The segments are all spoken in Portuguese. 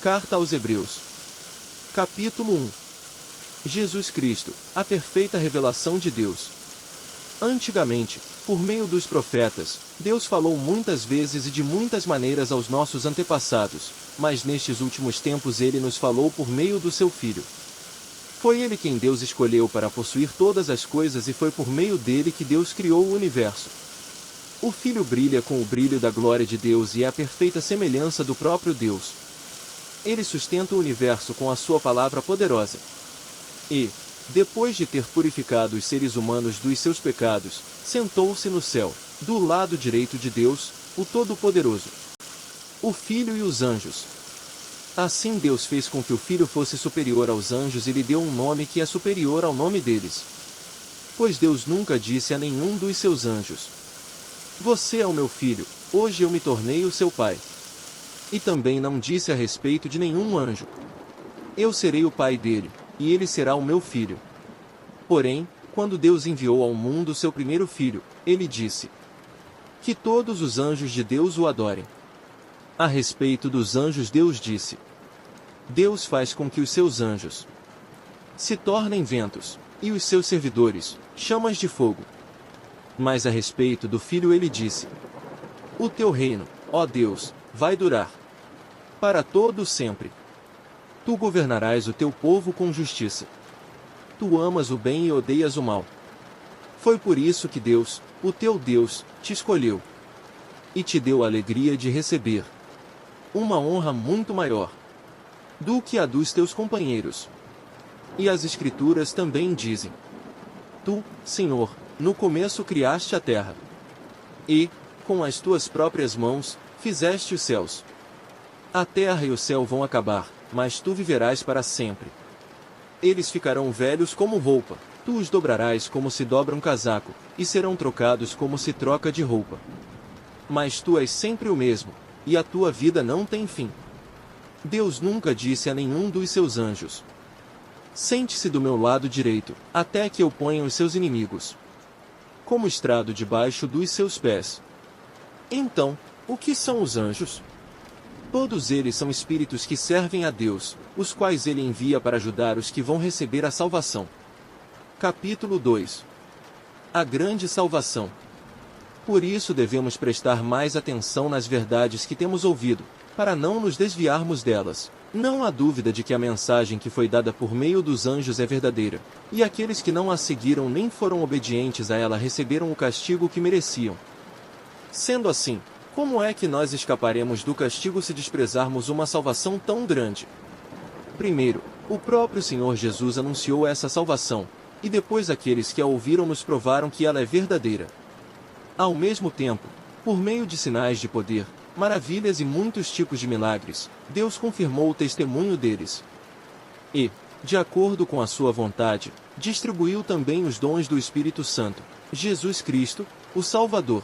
Carta aos Hebreus. Capítulo 1. Jesus Cristo, a perfeita revelação de Deus. Antigamente, por meio dos profetas, Deus falou muitas vezes e de muitas maneiras aos nossos antepassados, mas nestes últimos tempos ele nos falou por meio do seu Filho. Foi ele quem Deus escolheu para possuir todas as coisas e foi por meio dele que Deus criou o universo. O Filho brilha com o brilho da glória de Deus e é a perfeita semelhança do próprio Deus. Ele sustenta o universo com a sua palavra poderosa. E, depois de ter purificado os seres humanos dos seus pecados, sentou-se no céu, do lado direito de Deus, o Todo-Poderoso. O Filho e os anjos. Assim Deus fez com que o Filho fosse superior aos anjos e lhe deu um nome que é superior ao nome deles. Pois Deus nunca disse a nenhum dos seus anjos: "Você é o meu filho, hoje eu me tornei o seu pai." E também não disse a respeito de nenhum anjo: "Eu serei o pai dele, e ele será o meu filho." Porém, quando Deus enviou ao mundo seu primeiro filho, ele disse: "Que todos os anjos de Deus o adorem." A respeito dos anjos Deus disse: "Deus faz com que os seus anjos se tornem ventos, e os seus servidores, chamas de fogo." Mas a respeito do Filho ele disse: "O teu reino, ó Deus, vai durar para todo sempre. Tu governarás o teu povo com justiça. Tu amas o bem e odeias o mal." Foi por isso que Deus, o teu Deus, te escolheu e te deu a alegria de receber uma honra muito maior do que a dos teus companheiros. E as Escrituras também dizem: "Tu, Senhor, no começo criaste a terra, e, com as tuas próprias mãos, fizeste os céus. A terra e o céu vão acabar, mas tu viverás para sempre. Eles ficarão velhos como roupa, tu os dobrarás como se dobra um casaco, e serão trocados como se troca de roupa. Mas tu és sempre o mesmo, e a tua vida não tem fim." Deus nunca disse a nenhum dos seus anjos: "Sente-se do meu lado direito, até que eu ponha os seus inimigos como estrado debaixo dos seus pés." Então, o que são os anjos? Todos eles são espíritos que servem a Deus, os quais ele envia para ajudar os que vão receber a salvação. Capítulo 2. A grande salvação. Por isso devemos prestar mais atenção nas verdades que temos ouvido, para não nos desviarmos delas. Não há dúvida de que a mensagem que foi dada por meio dos anjos é verdadeira, e aqueles que não a seguiram nem foram obedientes a ela receberam o castigo que mereciam. Sendo assim, como é que nós escaparemos do castigo se desprezarmos uma salvação tão grande? Primeiro, o próprio Senhor Jesus anunciou essa salvação, e depois aqueles que a ouviram nos provaram que ela é verdadeira. Ao mesmo tempo, por meio de sinais de poder, maravilhas e muitos tipos de milagres, Deus confirmou o testemunho deles. E, de acordo com a sua vontade, distribuiu também os dons do Espírito Santo, Jesus Cristo, o Salvador.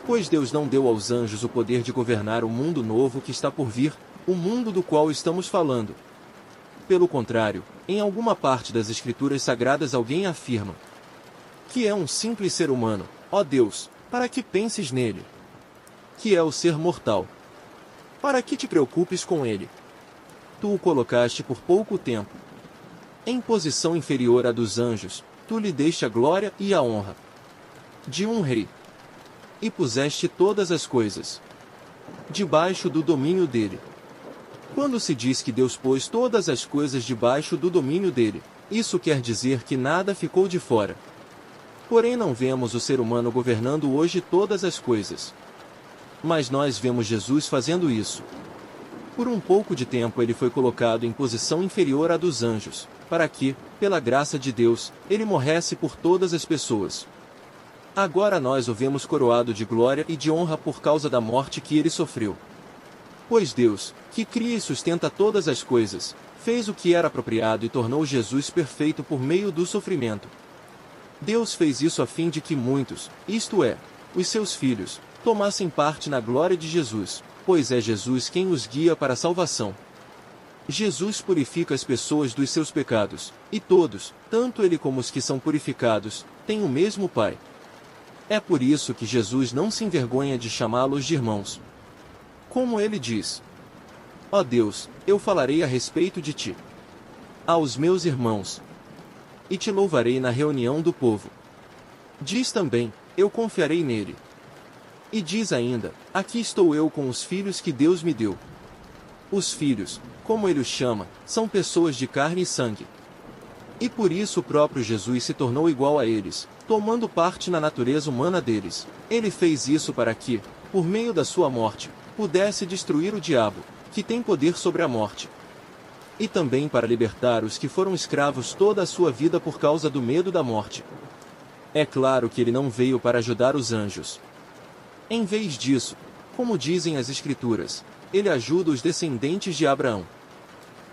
Pois Deus não deu aos anjos o poder de governar o mundo novo que está por vir, o mundo do qual estamos falando. Pelo contrário, em alguma parte das Escrituras Sagradas alguém afirma que é um simples ser humano, ó Deus, para que penses nele. Que é o ser mortal, para que te preocupes com ele. Tu o colocaste por pouco tempo em posição inferior à dos anjos, tu lhe deste a glória e a honra de um rei. E puseste todas as coisas debaixo do domínio dele. Quando se diz que Deus pôs todas as coisas debaixo do domínio dele, isso quer dizer que nada ficou de fora. Porém não vemos o ser humano governando hoje todas as coisas. Mas nós vemos Jesus fazendo isso. Por um pouco de tempo ele foi colocado em posição inferior à dos anjos, para que, pela graça de Deus, ele morresse por todas as pessoas. Agora nós o vemos coroado de glória e de honra por causa da morte que ele sofreu. Pois Deus, que cria e sustenta todas as coisas, fez o que era apropriado e tornou Jesus perfeito por meio do sofrimento. Deus fez isso a fim de que muitos, isto é, os seus filhos, tomassem parte na glória de Jesus, pois é Jesus quem os guia para a salvação. Jesus purifica as pessoas dos seus pecados, e todos, tanto ele como os que são purificados, têm o mesmo Pai. É por isso que Jesus não se envergonha de chamá-los de irmãos. Como ele diz: Ó Deus, eu falarei a respeito de ti aos meus irmãos, e te louvarei na reunião do povo. Diz também, eu confiarei nele. E diz ainda, aqui estou eu com os filhos que Deus me deu. Os filhos, como ele os chama, são pessoas de carne e sangue. E por isso o próprio Jesus se tornou igual a eles, tomando parte na natureza humana deles. Ele fez isso para que, por meio da sua morte, pudesse destruir o diabo, que tem poder sobre a morte. E também para libertar os que foram escravos toda a sua vida por causa do medo da morte. É claro que ele não veio para ajudar os anjos. Em vez disso, como dizem as Escrituras, ele ajuda os descendentes de Abraão.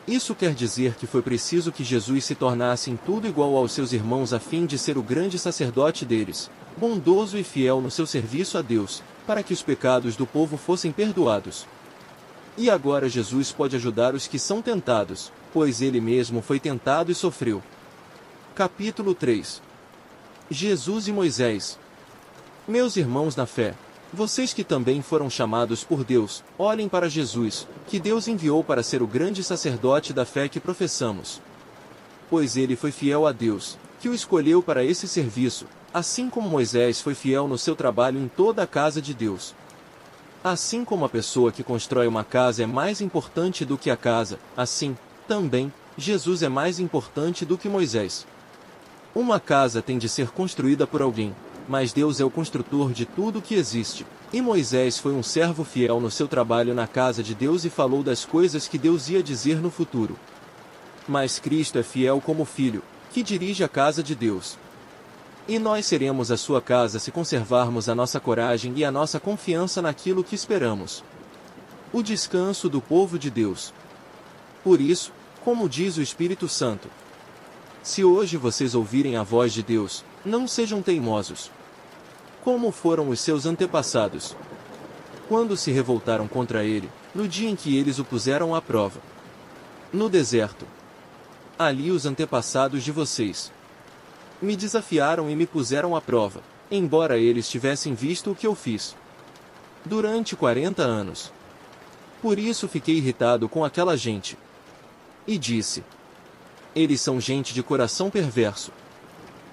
Isso quer dizer que foi preciso que Jesus se tornasse em tudo igual aos seus irmãos a fim de ser o grande sacerdote deles, bondoso e fiel no seu serviço a Deus, para que os pecados do povo fossem perdoados. E agora Jesus pode ajudar os que são tentados, pois ele mesmo foi tentado e sofreu. Capítulo 3. Jesus e Moisés. Meus irmãos na fé, vocês que também foram chamados por Deus, olhem para Jesus, que Deus enviou para ser o grande sacerdote da fé que professamos. Pois ele foi fiel a Deus, que o escolheu para esse serviço, assim como Moisés foi fiel no seu trabalho em toda a casa de Deus. Assim como a pessoa que constrói uma casa é mais importante do que a casa, assim, também, Jesus é mais importante do que Moisés. Uma casa tem de ser construída por alguém, mas Deus é o construtor de tudo que existe, e Moisés foi um servo fiel no seu trabalho na casa de Deus e falou das coisas que Deus ia dizer no futuro. Mas Cristo é fiel como filho, que dirige a casa de Deus. E nós seremos a sua casa se conservarmos a nossa coragem e a nossa confiança naquilo que esperamos. O descanso do povo de Deus. Por isso, como diz o Espírito Santo, se hoje vocês ouvirem a voz de Deus, não sejam teimosos. Como foram os seus antepassados, quando se revoltaram contra ele, no dia em que eles o puseram à prova no deserto. Ali os antepassados de vocês me desafiaram e me puseram à prova, embora eles tivessem visto o que eu fiz durante 40 anos. Por isso fiquei irritado com aquela gente. E disse: eles são gente de coração perverso.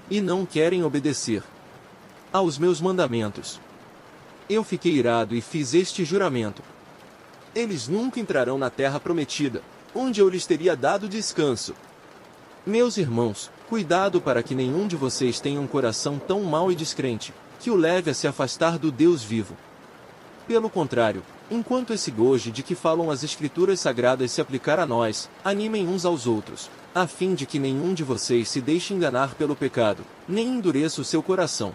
E não querem obedecer aos meus mandamentos. Eu fiquei irado e fiz este juramento: eles nunca entrarão na terra prometida, onde eu lhes teria dado descanso. Meus irmãos, cuidado para que nenhum de vocês tenha um coração tão mau e descrente, que o leve a se afastar do Deus vivo. Pelo contrário, enquanto esse goje de que falam as Escrituras Sagradas se aplicar a nós, animem uns aos outros, a fim de que nenhum de vocês se deixe enganar pelo pecado, nem endureça o seu coração.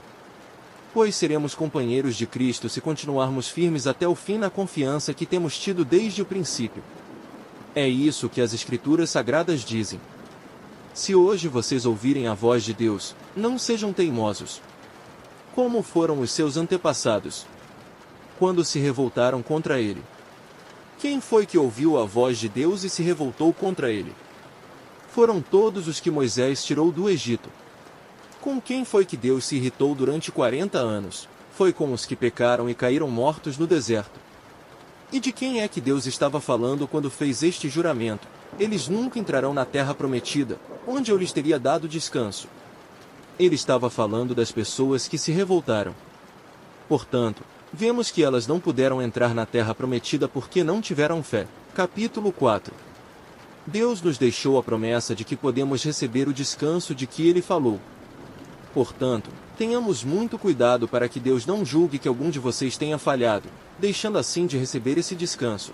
Pois seremos companheiros de Cristo se continuarmos firmes até o fim na confiança que temos tido desde o princípio. É isso que as Escrituras Sagradas dizem. Se hoje vocês ouvirem a voz de Deus, não sejam teimosos. Como foram os seus antepassados, quando se revoltaram contra ele? Quem foi que ouviu a voz de Deus e se revoltou contra ele? Foram todos os que Moisés tirou do Egito. Com quem foi que Deus se irritou durante 40 anos? Foi com os que pecaram e caíram mortos no deserto. E de quem é que Deus estava falando quando fez este juramento? Eles nunca entrarão na terra prometida, onde eu lhes teria dado descanso. Ele estava falando das pessoas que se revoltaram. Portanto, vemos que elas não puderam entrar na terra prometida porque não tiveram fé. Capítulo 4. Deus nos deixou a promessa de que podemos receber o descanso de que ele falou. Portanto, tenhamos muito cuidado para que Deus não julgue que algum de vocês tenha falhado, deixando assim de receber esse descanso.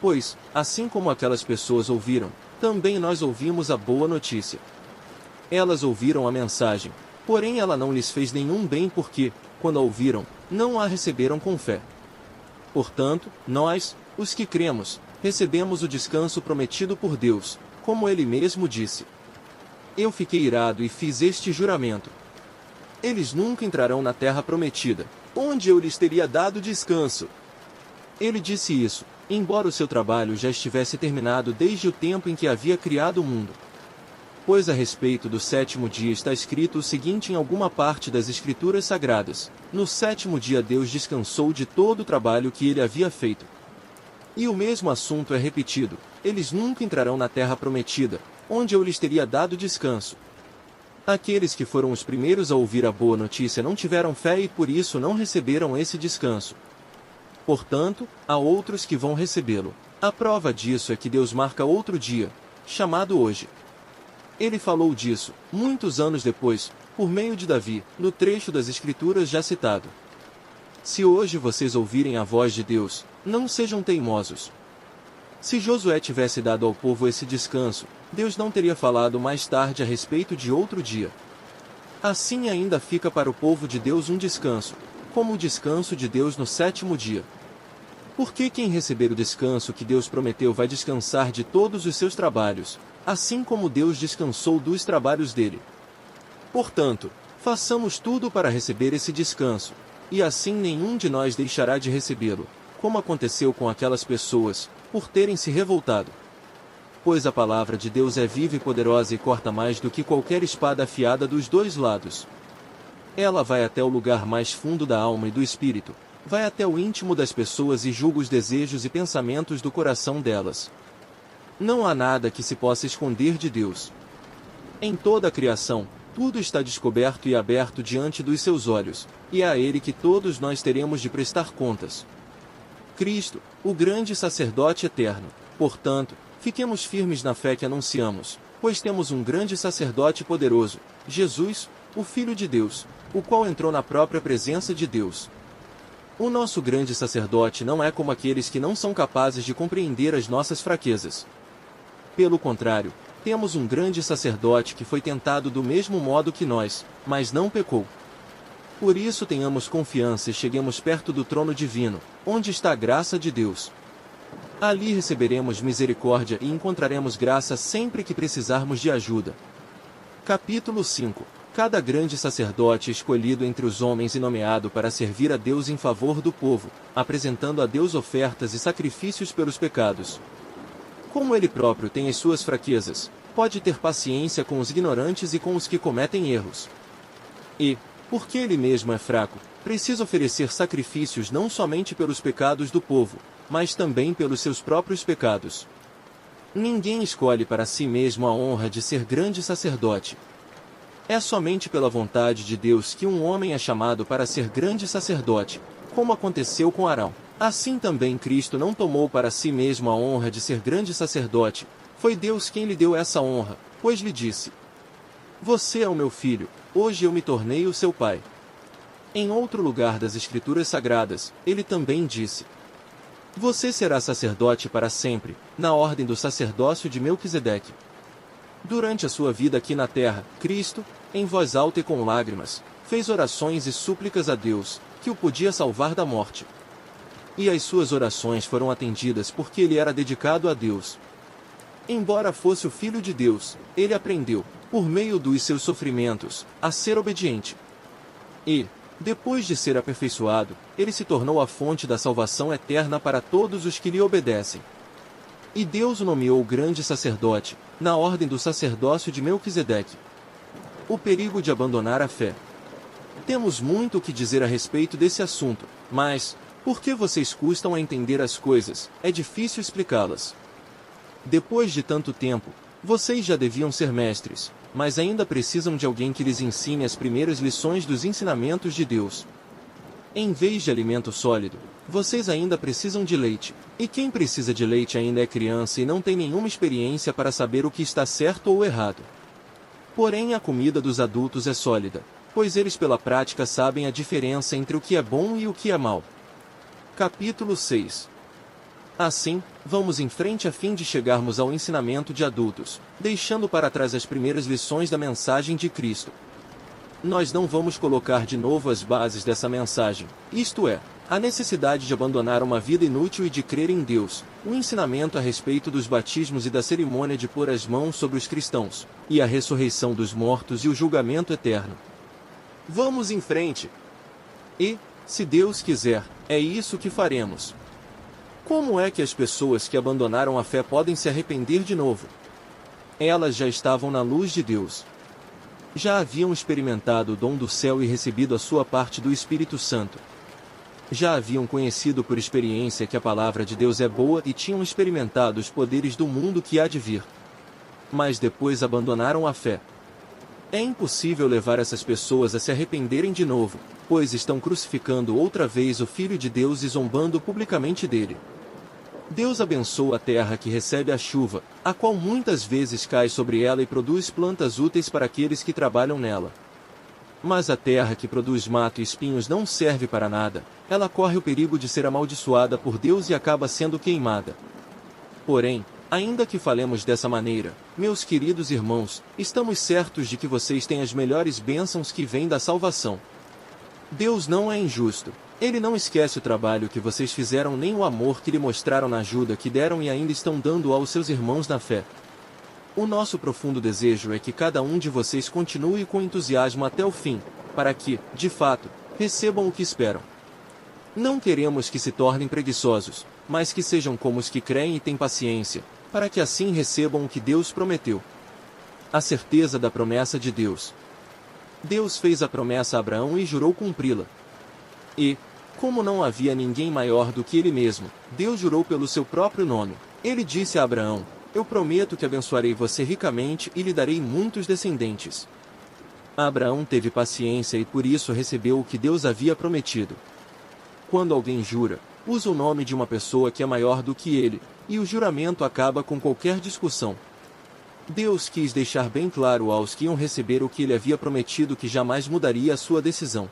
Pois, assim como aquelas pessoas ouviram, também nós ouvimos a boa notícia. Elas ouviram a mensagem, porém ela não lhes fez nenhum bem porque, quando a ouviram, não a receberam com fé. Portanto, nós, os que cremos, recebemos o descanso prometido por Deus, como ele mesmo disse. Eu fiquei irado e fiz este juramento: eles nunca entrarão na terra prometida, onde eu lhes teria dado descanso. Ele disse isso, embora o seu trabalho já estivesse terminado desde o tempo em que havia criado o mundo. Pois a respeito do sétimo dia está escrito o seguinte em alguma parte das Escrituras Sagradas: no sétimo dia Deus descansou de todo o trabalho que ele havia feito. E o mesmo assunto é repetido: eles nunca entrarão na terra prometida, onde eu lhes teria dado descanso. Aqueles que foram os primeiros a ouvir a boa notícia não tiveram fé e por isso não receberam esse descanso. Portanto, há outros que vão recebê-lo. A prova disso é que Deus marca outro dia, chamado hoje. Ele falou disso, muitos anos depois, por meio de Davi, no trecho das Escrituras já citado. Se hoje vocês ouvirem a voz de Deus, não sejam teimosos. Se Josué tivesse dado ao povo esse descanso, Deus não teria falado mais tarde a respeito de outro dia. Assim ainda fica para o povo de Deus um descanso, como o descanso de Deus no sétimo dia. Porque quem receber o descanso que Deus prometeu vai descansar de todos os seus trabalhos, assim como Deus descansou dos trabalhos dele. Portanto, façamos tudo para receber esse descanso, e assim nenhum de nós deixará de recebê-lo, como aconteceu com aquelas pessoas, por terem se revoltado. Pois a palavra de Deus é viva e poderosa e corta mais do que qualquer espada afiada dos dois lados. Ela vai até o lugar mais fundo da alma e do espírito, vai até o íntimo das pessoas e julga os desejos e pensamentos do coração delas. Não há nada que se possa esconder de Deus. Em toda a criação, tudo está descoberto e aberto diante dos seus olhos, e é a Ele que todos nós teremos de prestar contas. Cristo, o grande sacerdote eterno. Portanto, fiquemos firmes na fé que anunciamos, pois temos um grande sacerdote poderoso, Jesus, o Filho de Deus, o qual entrou na própria presença de Deus. O nosso grande sacerdote não é como aqueles que não são capazes de compreender as nossas fraquezas. Pelo contrário, temos um grande sacerdote que foi tentado do mesmo modo que nós, mas não pecou. Por isso tenhamos confiança e cheguemos perto do trono divino, onde está a graça de Deus. Ali receberemos misericórdia e encontraremos graça sempre que precisarmos de ajuda. Capítulo 5. Cada grande sacerdote escolhido entre os homens e nomeado para servir a Deus em favor do povo, apresentando a Deus ofertas e sacrifícios pelos pecados. Como ele próprio tem as suas fraquezas, pode ter paciência com os ignorantes e com os que cometem erros. E, porque ele mesmo é fraco, precisa oferecer sacrifícios não somente pelos pecados do povo, mas também pelos seus próprios pecados. Ninguém escolhe para si mesmo a honra de ser grande sacerdote. É somente pela vontade de Deus que um homem é chamado para ser grande sacerdote, como aconteceu com Arão. Assim também Cristo não tomou para si mesmo a honra de ser grande sacerdote, foi Deus quem lhe deu essa honra, pois lhe disse: Você é o meu filho, hoje eu me tornei o seu pai. Em outro lugar das Escrituras Sagradas, ele também disse: Você será sacerdote para sempre, na ordem do sacerdócio de Melquisedeque. Durante a sua vida aqui na terra, Cristo, em voz alta e com lágrimas, fez orações e súplicas a Deus, que o podia salvar da morte. E as suas orações foram atendidas porque ele era dedicado a Deus. Embora fosse o Filho de Deus, ele aprendeu, por meio dos seus sofrimentos, a ser obediente. E, depois de ser aperfeiçoado, ele se tornou a fonte da salvação eterna para todos os que lhe obedecem. E Deus o nomeou grande sacerdote, na ordem do sacerdócio de Melquisedeque. O perigo de abandonar a fé. Temos muito o que dizer a respeito desse assunto, mas, porque vocês custam a entender as coisas, é difícil explicá-las. Depois de tanto tempo, vocês já deviam ser mestres, mas ainda precisam de alguém que lhes ensine as primeiras lições dos ensinamentos de Deus. Em vez de alimento sólido, vocês ainda precisam de leite, e quem precisa de leite ainda é criança e não tem nenhuma experiência para saber o que está certo ou errado. Porém a comida dos adultos é sólida, pois eles pela prática sabem a diferença entre o que é bom e o que é mal. Capítulo 6. Assim, vamos em frente a fim de chegarmos ao ensinamento de adultos, deixando para trás as primeiras lições da mensagem de Cristo. Nós não vamos colocar de novo as bases dessa mensagem, isto é, a necessidade de abandonar uma vida inútil e de crer em Deus, o ensinamento a respeito dos batismos e da cerimônia de pôr as mãos sobre os cristãos, e a ressurreição dos mortos e o julgamento eterno. Vamos em frente! E, se Deus quiser, é isso que faremos. Como é que as pessoas que abandonaram a fé podem se arrepender de novo? Elas já estavam na luz de Deus. Já haviam experimentado o dom do céu e recebido a sua parte do Espírito Santo. Já haviam conhecido por experiência que a palavra de Deus é boa e tinham experimentado os poderes do mundo que há de vir. Mas depois abandonaram a fé. É impossível levar essas pessoas a se arrependerem de novo, pois estão crucificando outra vez o Filho de Deus e zombando publicamente dele. Deus abençoa a terra que recebe a chuva, a qual muitas vezes cai sobre ela e produz plantas úteis para aqueles que trabalham nela. Mas a terra que produz mato e espinhos não serve para nada, ela corre o perigo de ser amaldiçoada por Deus e acaba sendo queimada. Porém, ainda que falemos dessa maneira, meus queridos irmãos, estamos certos de que vocês têm as melhores bênçãos que vêm da salvação. Deus não é injusto. Ele não esquece o trabalho que vocês fizeram nem o amor que lhe mostraram na ajuda que deram e ainda estão dando aos seus irmãos na fé. O nosso profundo desejo é que cada um de vocês continue com entusiasmo até o fim, para que, de fato, recebam o que esperam. Não queremos que se tornem preguiçosos, mas que sejam como os que creem e têm paciência, para que assim recebam o que Deus prometeu. A certeza da promessa de Deus. Deus fez a promessa a Abraão e jurou cumpri-la. E, como não havia ninguém maior do que ele mesmo, Deus jurou pelo seu próprio nome. Ele disse a Abraão: eu prometo que abençoarei você ricamente e lhe darei muitos descendentes. Abraão teve paciência e por isso recebeu o que Deus havia prometido. Quando alguém jura, usa o nome de uma pessoa que é maior do que ele, e o juramento acaba com qualquer discussão. Deus quis deixar bem claro aos que iam receber o que ele havia prometido que jamais mudaria a sua decisão.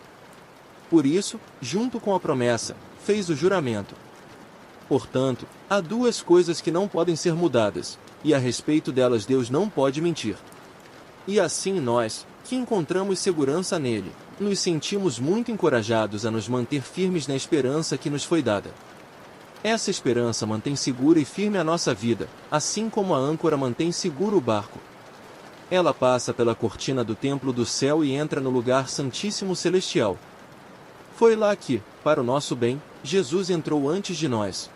Por isso, junto com a promessa, fez o juramento. Portanto, há duas coisas que não podem ser mudadas, e a respeito delas Deus não pode mentir. E assim nós, que encontramos segurança nele, nos sentimos muito encorajados a nos manter firmes na esperança que nos foi dada. Essa esperança mantém segura e firme a nossa vida, assim como a âncora mantém seguro o barco. Ela passa pela cortina do templo do céu e entra no lugar santíssimo celestial. Foi lá que, para o nosso bem, Jesus entrou antes de nós.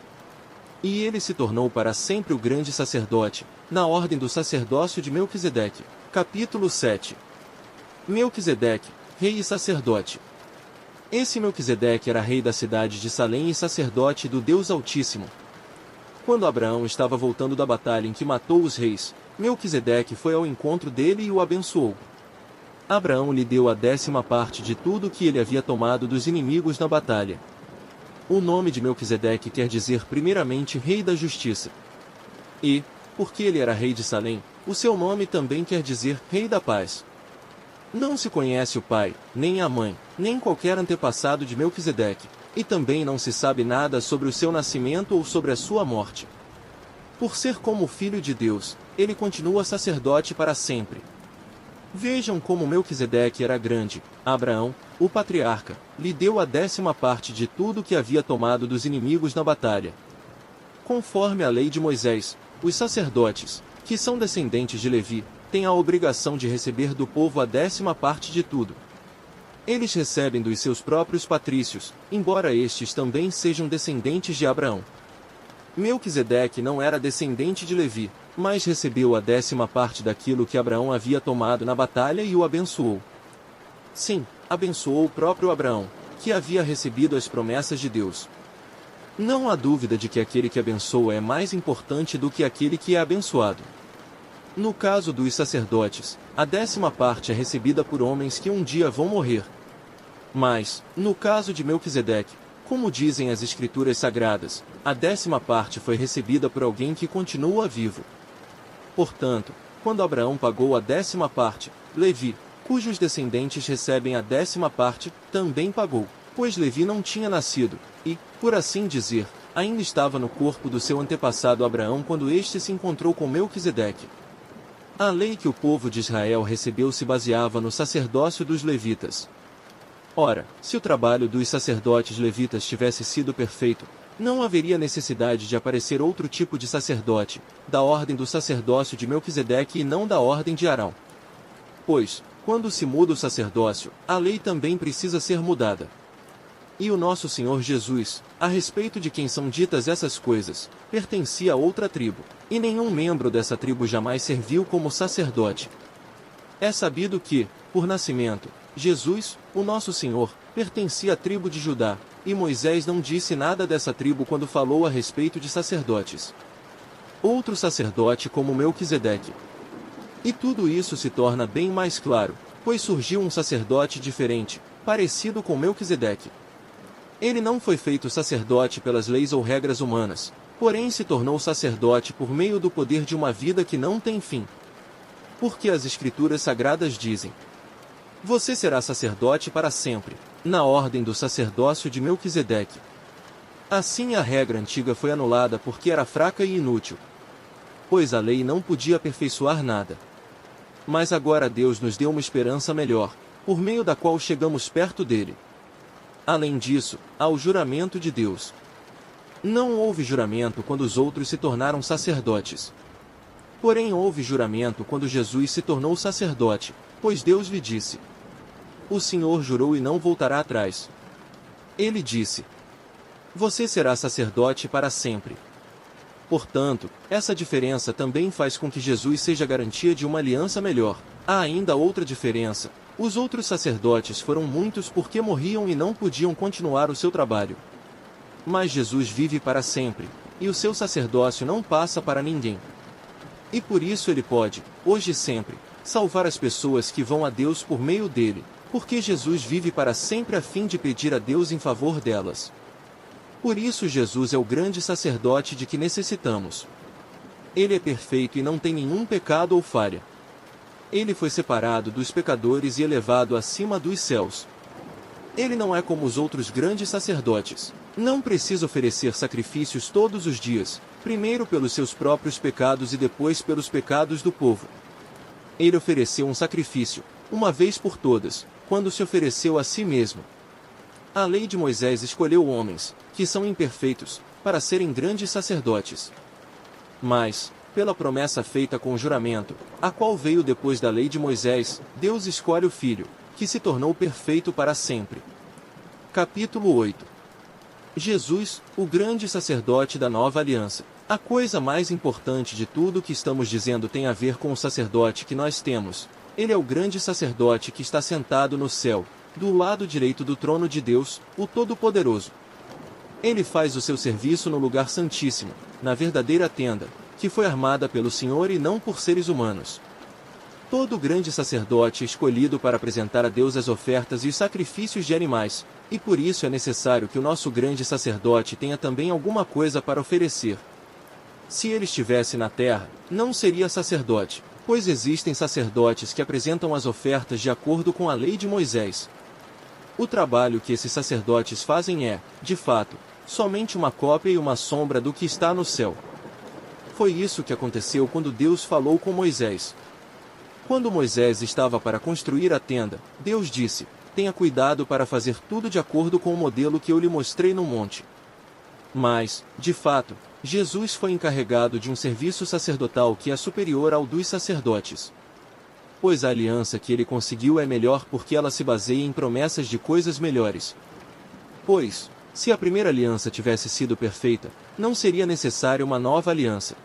E ele se tornou para sempre o grande sacerdote, na ordem do sacerdócio de Melquisedeque. Capítulo 7. Melquisedeque, rei e sacerdote. Esse Melquisedeque era rei da cidade de Salém e sacerdote do Deus Altíssimo. Quando Abraão estava voltando da batalha em que matou os reis, Melquisedeque foi ao encontro dele e o abençoou. Abraão lhe deu a 10ª parte de tudo que ele havia tomado dos inimigos na batalha. O nome de Melquisedeque quer dizer primeiramente Rei da Justiça. E, porque ele era rei de Salém, o seu nome também quer dizer Rei da Paz. Não se conhece o pai, nem a mãe, nem qualquer antepassado de Melquisedeque, e também não se sabe nada sobre o seu nascimento ou sobre a sua morte. Por ser como filho de Deus, ele continua sacerdote para sempre. Vejam como Melquisedeque era grande. Abraão, o patriarca, lhe deu a 10ª parte de tudo que havia tomado dos inimigos na batalha. Conforme a lei de Moisés, os sacerdotes, que são descendentes de Levi, têm a obrigação de receber do povo a 10ª parte de tudo. Eles recebem dos seus próprios patrícios, embora estes também sejam descendentes de Abraão. Melquisedeque não era descendente de Levi, mas recebeu a 10ª parte daquilo que Abraão havia tomado na batalha e o abençoou. Sim, abençoou o próprio Abraão, que havia recebido as promessas de Deus. Não há dúvida de que aquele que abençoa é mais importante do que aquele que é abençoado. No caso dos sacerdotes, a 10ª parte é recebida por homens que um dia vão morrer. Mas, no caso de Melquisedeque, como dizem as Escrituras Sagradas, a 10ª parte foi recebida por alguém que continua vivo. Portanto, quando Abraão pagou a 10ª parte, Levi, cujos descendentes recebem a 10ª parte, também pagou, pois Levi não tinha nascido, e, por assim dizer, ainda estava no corpo do seu antepassado Abraão quando este se encontrou com Melquisedeque. A lei que o povo de Israel recebeu se baseava no sacerdócio dos levitas. Ora, se o trabalho dos sacerdotes levitas tivesse sido perfeito, não haveria necessidade de aparecer outro tipo de sacerdote, da ordem do sacerdócio de Melquisedeque e não da ordem de Arão. Pois, quando se muda o sacerdócio, a lei também precisa ser mudada. E o nosso Senhor Jesus, a respeito de quem são ditas essas coisas, pertencia a outra tribo, e nenhum membro dessa tribo jamais serviu como sacerdote. É sabido que, por nascimento, Jesus, o nosso Senhor, pertencia à tribo de Judá, e Moisés não disse nada dessa tribo quando falou a respeito de sacerdotes. Outro sacerdote como Melquisedeque. E tudo isso se torna bem mais claro, pois surgiu um sacerdote diferente, parecido com Melquisedeque. Ele não foi feito sacerdote pelas leis ou regras humanas, porém se tornou sacerdote por meio do poder de uma vida que não tem fim. Porque as Escrituras Sagradas dizem: você será sacerdote para sempre, na ordem do sacerdócio de Melquisedeque. Assim a regra antiga foi anulada porque era fraca e inútil, pois a lei não podia aperfeiçoar nada. Mas agora Deus nos deu uma esperança melhor, por meio da qual chegamos perto dele. Além disso, há o juramento de Deus. Não houve juramento quando os outros se tornaram sacerdotes. Porém houve juramento quando Jesus se tornou sacerdote, pois Deus lhe disse: o Senhor jurou e não voltará atrás. Ele disse: você será sacerdote para sempre. Portanto, essa diferença também faz com que Jesus seja garantia de uma aliança melhor. Há ainda outra diferença: os outros sacerdotes foram muitos porque morriam e não podiam continuar o seu trabalho. Mas Jesus vive para sempre, e o seu sacerdócio não passa para ninguém. E por isso ele pode, hoje e sempre, salvar as pessoas que vão a Deus por meio dele, porque Jesus vive para sempre a fim de pedir a Deus em favor delas. Por isso Jesus é o grande sacerdote de que necessitamos. Ele é perfeito e não tem nenhum pecado ou falha. Ele foi separado dos pecadores e elevado acima dos céus. Ele não é como os outros grandes sacerdotes. Não precisa oferecer sacrifícios todos os dias, primeiro pelos seus próprios pecados e depois pelos pecados do povo. Ele ofereceu um sacrifício, uma vez por todas, quando se ofereceu a si mesmo. A lei de Moisés escolheu homens, que são imperfeitos, para serem grandes sacerdotes. Mas, pela promessa feita com o juramento, a qual veio depois da lei de Moisés, Deus escolhe o Filho, que se tornou perfeito para sempre. Capítulo 8. Jesus, o grande sacerdote da nova aliança. A coisa mais importante de tudo o que estamos dizendo tem a ver com o sacerdote que nós temos. Ele é o grande sacerdote que está sentado no céu, do lado direito do trono de Deus, o Todo-Poderoso. Ele faz o seu serviço no lugar santíssimo, na verdadeira tenda, que foi armada pelo Senhor e não por seres humanos. Todo grande sacerdote é escolhido para apresentar a Deus as ofertas e os sacrifícios de animais, e por isso é necessário que o nosso grande sacerdote tenha também alguma coisa para oferecer. Se ele estivesse na terra, não seria sacerdote, pois existem sacerdotes que apresentam as ofertas de acordo com a lei de Moisés. O trabalho que esses sacerdotes fazem é, de fato, somente uma cópia e uma sombra do que está no céu. Foi isso que aconteceu quando Deus falou com Moisés. Quando Moisés estava para construir a tenda, Deus disse: tenha cuidado para fazer tudo de acordo com o modelo que eu lhe mostrei no monte. Mas, de fato, Jesus foi encarregado de um serviço sacerdotal que é superior ao dos sacerdotes. Pois a aliança que ele conseguiu é melhor porque ela se baseia em promessas de coisas melhores. Pois, se a primeira aliança tivesse sido perfeita, não seria necessária uma nova aliança.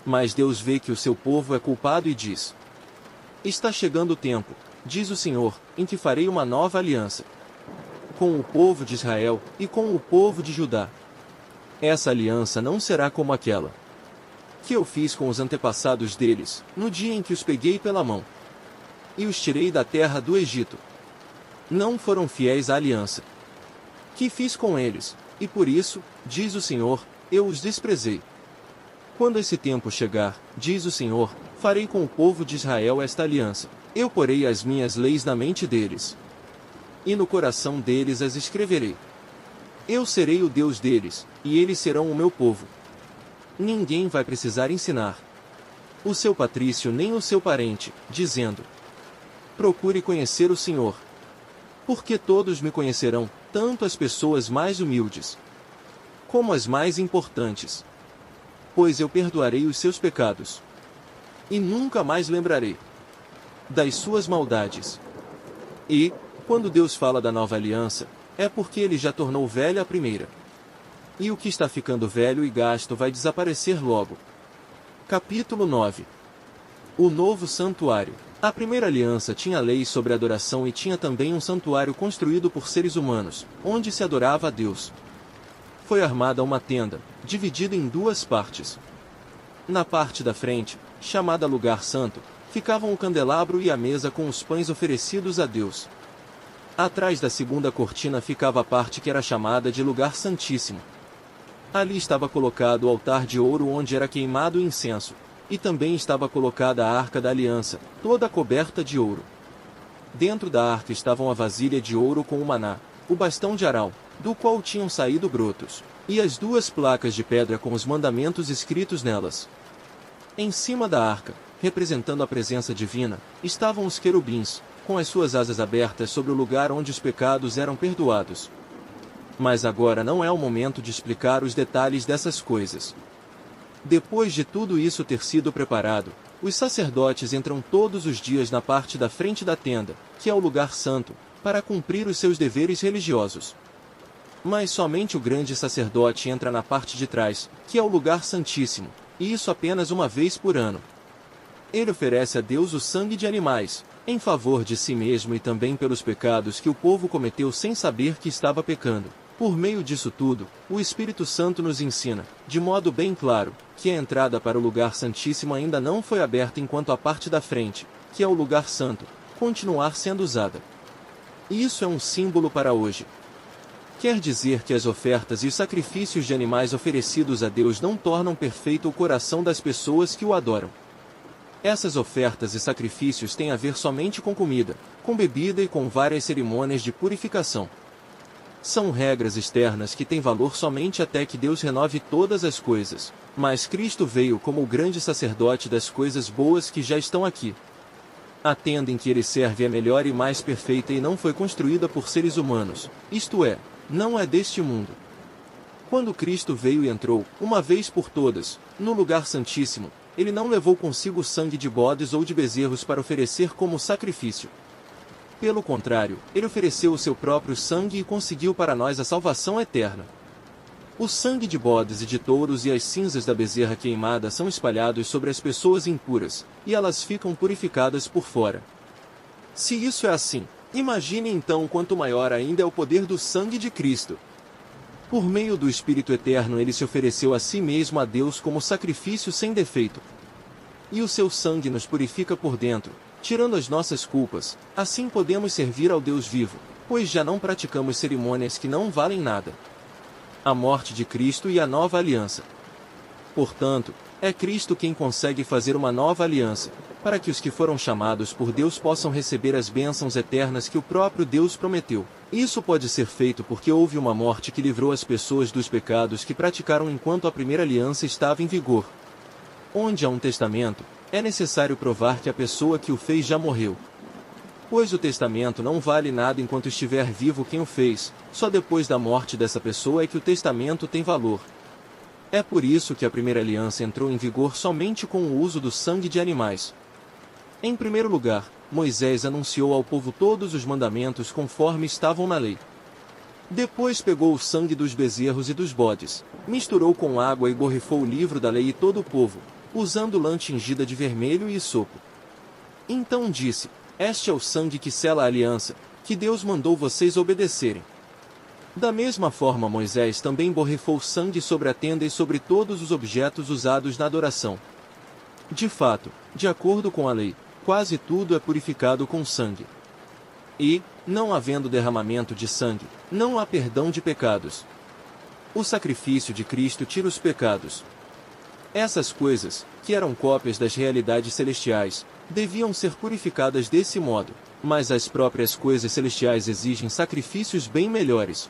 Mas Deus vê que o seu povo é culpado e diz: está chegando o tempo, diz o Senhor, em que farei uma nova aliança com o povo de Israel e com o povo de Judá. Essa aliança não será como aquela que eu fiz com os antepassados deles, no dia em que os peguei pela mão e os tirei da terra do Egito. Não foram fiéis à aliança que fiz com eles, e por isso, diz o Senhor, eu os desprezei. Quando esse tempo chegar, diz o Senhor, farei com o povo de Israel esta aliança. Eu porei as minhas leis na mente deles, e no coração deles as escreverei. Eu serei o Deus deles, e eles serão o meu povo. Ninguém vai precisar ensinar o seu patrício nem o seu parente, dizendo: procure conhecer o Senhor. Porque todos me conhecerão, tanto as pessoas mais humildes como as mais importantes. Pois eu perdoarei os seus pecados, e nunca mais lembrarei das suas maldades. E, quando Deus fala da nova aliança, é porque ele já tornou velha a primeira. E o que está ficando velho e gasto vai desaparecer logo. Capítulo 9. O novo santuário. A primeira aliança tinha leis sobre adoração e tinha também um santuário construído por seres humanos, onde se adorava a Deus. Foi armada uma tenda, dividida em duas partes. Na parte da frente, chamada Lugar Santo, ficavam o candelabro e a mesa com os pães oferecidos a Deus. Atrás da segunda cortina ficava a parte que era chamada de Lugar Santíssimo. Ali estava colocado o altar de ouro onde era queimado o incenso, e também estava colocada a Arca da Aliança, toda coberta de ouro. Dentro da arca estavam a vasilha de ouro com o maná, o bastão de Arão, do qual tinham saído brotos, e as duas placas de pedra com os mandamentos escritos nelas. Em cima da arca, representando a presença divina, estavam os querubins, com as suas asas abertas sobre o lugar onde os pecados eram perdoados. Mas agora não é o momento de explicar os detalhes dessas coisas. Depois de tudo isso ter sido preparado, os sacerdotes entram todos os dias na parte da frente da tenda, que é o lugar santo, para cumprir os seus deveres religiosos. Mas somente o grande sacerdote entra na parte de trás, que é o lugar santíssimo, e isso apenas uma vez por ano. Ele oferece a Deus o sangue de animais, em favor de si mesmo e também pelos pecados que o povo cometeu sem saber que estava pecando. Por meio disso tudo, o Espírito Santo nos ensina, de modo bem claro, que a entrada para o lugar santíssimo ainda não foi aberta enquanto a parte da frente, que é o lugar santo, continuar sendo usada. E isso é um símbolo para hoje. Quer dizer que as ofertas e os sacrifícios de animais oferecidos a Deus não tornam perfeito o coração das pessoas que o adoram. Essas ofertas e sacrifícios têm a ver somente com comida, com bebida e com várias cerimônias de purificação. São regras externas que têm valor somente até que Deus renove todas as coisas, mas Cristo veio como o grande sacerdote das coisas boas que já estão aqui. A tenda em que ele serve é melhor e mais perfeita e não foi construída por seres humanos, isto é, não é deste mundo. Quando Cristo veio e entrou, uma vez por todas, no lugar santíssimo, ele não levou consigo sangue de bodes ou de bezerros para oferecer como sacrifício. Pelo contrário, ele ofereceu o seu próprio sangue e conseguiu para nós a salvação eterna. O sangue de bodes e de touros e as cinzas da bezerra queimada são espalhados sobre as pessoas impuras, e elas ficam purificadas por fora. Se isso é assim, imagine então quanto maior ainda é o poder do sangue de Cristo. Por meio do Espírito Eterno ele se ofereceu a si mesmo a Deus como sacrifício sem defeito. E o seu sangue nos purifica por dentro, tirando as nossas culpas, assim podemos servir ao Deus vivo, pois já não praticamos cerimônias que não valem nada. A morte de Cristo e a nova aliança. Portanto, é Cristo quem consegue fazer uma nova aliança, para que os que foram chamados por Deus possam receber as bênçãos eternas que o próprio Deus prometeu. Isso pode ser feito porque houve uma morte que livrou as pessoas dos pecados que praticaram enquanto a primeira aliança estava em vigor. Onde há um testamento, é necessário provar que a pessoa que o fez já morreu. Pois o testamento não vale nada enquanto estiver vivo quem o fez, só depois da morte dessa pessoa é que o testamento tem valor. É por isso que a primeira aliança entrou em vigor somente com o uso do sangue de animais. Em primeiro lugar, Moisés anunciou ao povo todos os mandamentos conforme estavam na lei. Depois pegou o sangue dos bezerros e dos bodes, misturou com água e borrifou o livro da lei e todo o povo, usando lã tingida de vermelho e hisopo. Então disse: Este é o sangue que sela a aliança, que Deus mandou vocês obedecerem. Da mesma forma Moisés também borrifou sangue sobre a tenda e sobre todos os objetos usados na adoração. De fato, de acordo com a lei, quase tudo é purificado com sangue. E, não havendo derramamento de sangue, não há perdão de pecados. O sacrifício de Cristo tira os pecados. Essas coisas, que eram cópias das realidades celestiais, deviam ser purificadas desse modo, mas as próprias coisas celestiais exigem sacrifícios bem melhores.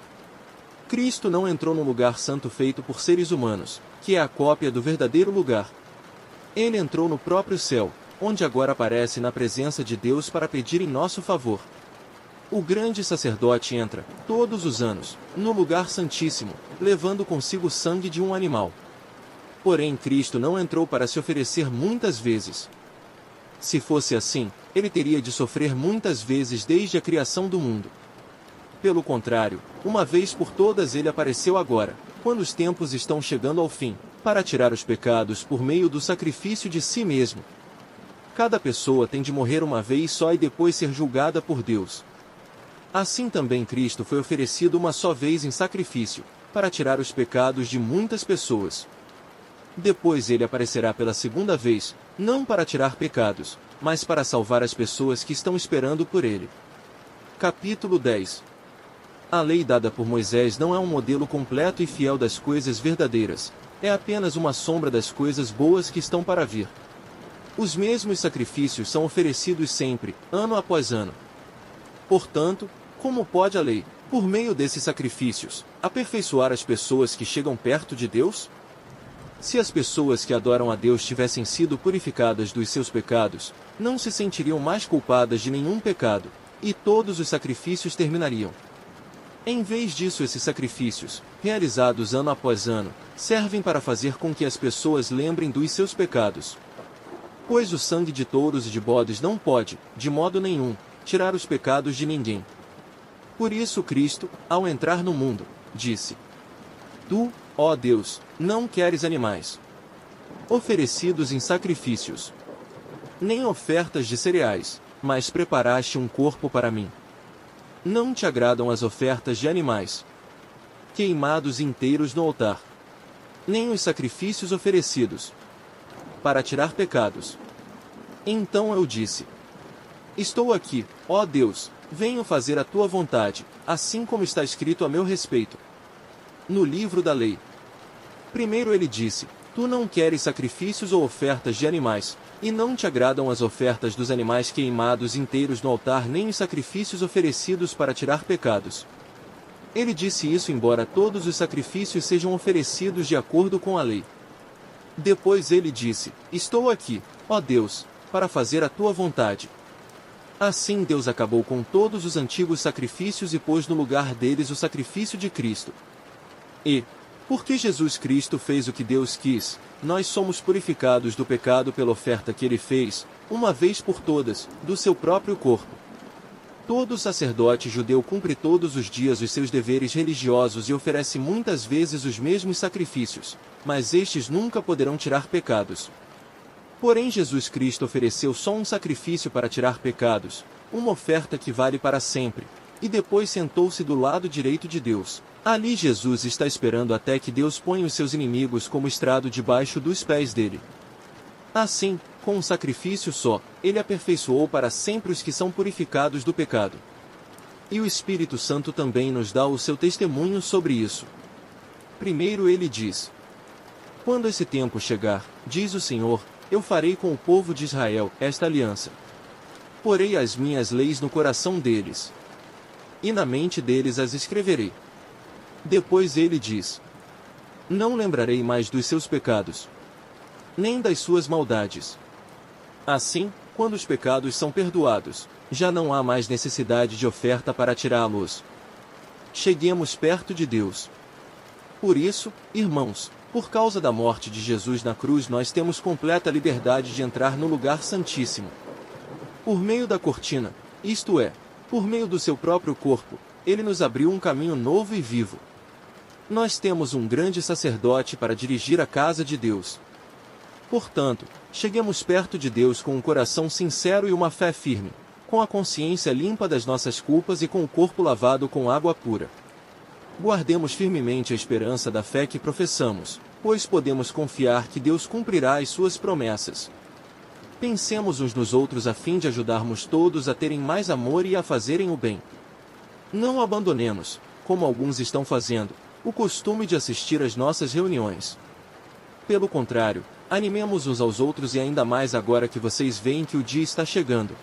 Cristo não entrou num lugar santo feito por seres humanos, que é a cópia do verdadeiro lugar. Ele entrou no próprio céu, onde agora aparece na presença de Deus para pedir em nosso favor. O grande sacerdote entra, todos os anos, no lugar santíssimo, levando consigo o sangue de um animal. Porém Cristo não entrou para se oferecer muitas vezes. Se fosse assim, ele teria de sofrer muitas vezes desde a criação do mundo. Pelo contrário, uma vez por todas ele apareceu agora, quando os tempos estão chegando ao fim, para tirar os pecados por meio do sacrifício de si mesmo. Cada pessoa tem de morrer uma vez só e depois ser julgada por Deus. Assim também Cristo foi oferecido uma só vez em sacrifício, para tirar os pecados de muitas pessoas. Depois ele aparecerá pela segunda vez, não para tirar pecados, mas para salvar as pessoas que estão esperando por ele. Capítulo 10. A lei dada por Moisés não é um modelo completo e fiel das coisas verdadeiras, é apenas uma sombra das coisas boas que estão para vir. Os mesmos sacrifícios são oferecidos sempre, ano após ano. Portanto, como pode a lei, por meio desses sacrifícios, aperfeiçoar as pessoas que chegam perto de Deus? Se as pessoas que adoram a Deus tivessem sido purificadas dos seus pecados, não se sentiriam mais culpadas de nenhum pecado, e todos os sacrifícios terminariam. Em vez disso, esses sacrifícios, realizados ano após ano, servem para fazer com que as pessoas lembrem dos seus pecados. Pois o sangue de touros e de bodes não pode, de modo nenhum, tirar os pecados de ninguém. Por isso Cristo, ao entrar no mundo, disse: Tu, ó Deus, não queres animais oferecidos em sacrifícios, nem ofertas de cereais, mas preparaste um corpo para mim. Não te agradam as ofertas de animais queimados inteiros no altar, nem os sacrifícios oferecidos para tirar pecados. Então eu disse: Estou aqui, ó Deus, venho fazer a tua vontade, assim como está escrito a meu respeito no livro da lei. Primeiro ele disse: Tu não queres sacrifícios ou ofertas de animais, e não te agradam as ofertas dos animais queimados inteiros no altar nem os sacrifícios oferecidos para tirar pecados. Ele disse isso embora todos os sacrifícios sejam oferecidos de acordo com a lei. Depois ele disse: Estou aqui, ó Deus, para fazer a tua vontade. Assim Deus acabou com todos os antigos sacrifícios e pôs no lugar deles o sacrifício de Cristo. E, porque Jesus Cristo fez o que Deus quis, nós somos purificados do pecado pela oferta que ele fez, uma vez por todas, do seu próprio corpo. Todo sacerdote judeu cumpre todos os dias os seus deveres religiosos e oferece muitas vezes os mesmos sacrifícios, mas estes nunca poderão tirar pecados. Porém Jesus Cristo ofereceu só um sacrifício para tirar pecados, uma oferta que vale para sempre, e depois sentou-se do lado direito de Deus. Ali Jesus está esperando até que Deus ponha os seus inimigos como estrado debaixo dos pés dele. Assim, com um sacrifício só, ele aperfeiçoou para sempre os que são purificados do pecado. E o Espírito Santo também nos dá o seu testemunho sobre isso. Primeiro ele diz: Quando esse tempo chegar, diz o Senhor, eu farei com o povo de Israel esta aliança. Porei as minhas leis no coração deles, e na mente deles as escreverei. Depois ele diz: Não lembrarei mais dos seus pecados, nem das suas maldades. Assim, quando os pecados são perdoados, já não há mais necessidade de oferta para tirá-los. Cheguemos perto de Deus. Por isso, irmãos, por causa da morte de Jesus na cruz nós temos completa liberdade de entrar no lugar santíssimo. Por meio da cortina, isto é, por meio do seu próprio corpo, ele nos abriu um caminho novo e vivo. Nós temos um grande sacerdote para dirigir a casa de Deus. Portanto, cheguemos perto de Deus com um coração sincero e uma fé firme, com a consciência limpa das nossas culpas e com o corpo lavado com água pura. Guardemos firmemente a esperança da fé que professamos, pois podemos confiar que Deus cumprirá as suas promessas. Pensemos uns nos outros a fim de ajudarmos todos a terem mais amor e a fazerem o bem. Não abandonemos, como alguns estão fazendo, o costume de assistir às nossas reuniões. Pelo contrário, animemos uns aos outros e ainda mais agora que vocês veem que o dia está chegando.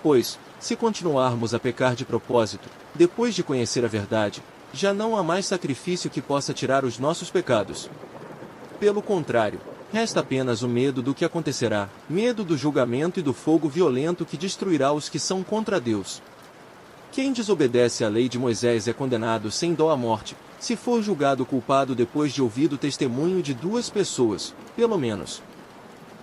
Pois, se continuarmos a pecar de propósito, depois de conhecer a verdade, já não há mais sacrifício que possa tirar os nossos pecados. Pelo contrário, resta apenas o medo do que acontecerá, medo do julgamento e do fogo violento que destruirá os que são contra Deus. Quem desobedece à lei de Moisés é condenado sem dó à morte, se for julgado culpado depois de ouvido o testemunho de 2 pessoas, pelo menos.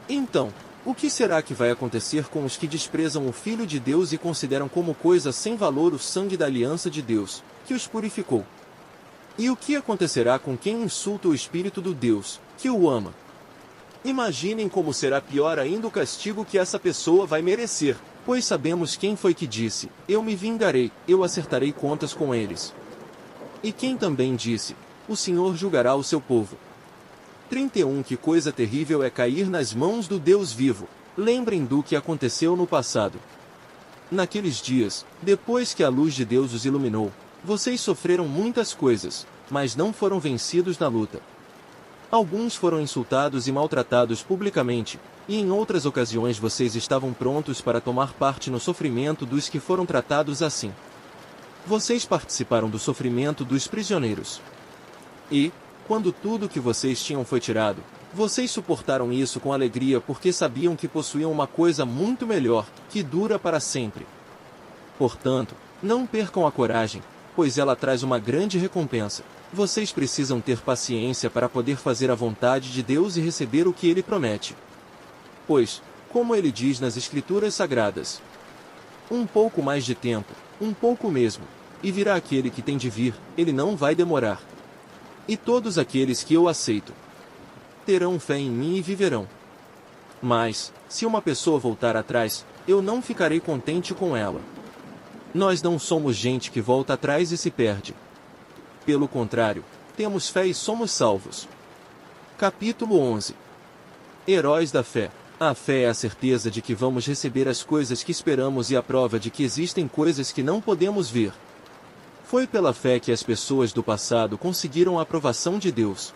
Então, o que será que vai acontecer com os que desprezam o Filho de Deus e consideram como coisa sem valor o sangue da aliança de Deus, que os purificou? E o que acontecerá com quem insulta o Espírito do Deus, que o ama? Imaginem como será pior ainda o castigo que essa pessoa vai merecer, pois sabemos quem foi que disse: eu me vingarei, eu acertarei contas com eles. E quem também disse: o Senhor julgará o seu povo. 31 Que coisa terrível é cair nas mãos do Deus vivo. Lembrem do que aconteceu no passado. Naqueles dias, depois que a luz de Deus os iluminou, vocês sofreram muitas coisas, mas não foram vencidos na luta. Alguns foram insultados e maltratados publicamente, e em outras ocasiões vocês estavam prontos para tomar parte no sofrimento dos que foram tratados assim. Vocês participaram do sofrimento dos prisioneiros. E, quando tudo que vocês tinham foi tirado, vocês suportaram isso com alegria porque sabiam que possuíam uma coisa muito melhor, que dura para sempre. Portanto, não percam a coragem, pois ela traz uma grande recompensa. Vocês precisam ter paciência para poder fazer a vontade de Deus e receber o que Ele promete. Pois, como Ele diz nas Escrituras Sagradas, um pouco mais de tempo, um pouco mesmo, e virá aquele que tem de vir, ele não vai demorar. E todos aqueles que eu aceito terão fé em mim e viverão. Mas, se uma pessoa voltar atrás, eu não ficarei contente com ela. Nós não somos gente que volta atrás e se perde. Pelo contrário, temos fé e somos salvos. Capítulo 11. Heróis da fé. A fé é a certeza de que vamos receber as coisas que esperamos e a prova de que existem coisas que não podemos ver. Foi pela fé que as pessoas do passado conseguiram a aprovação de Deus.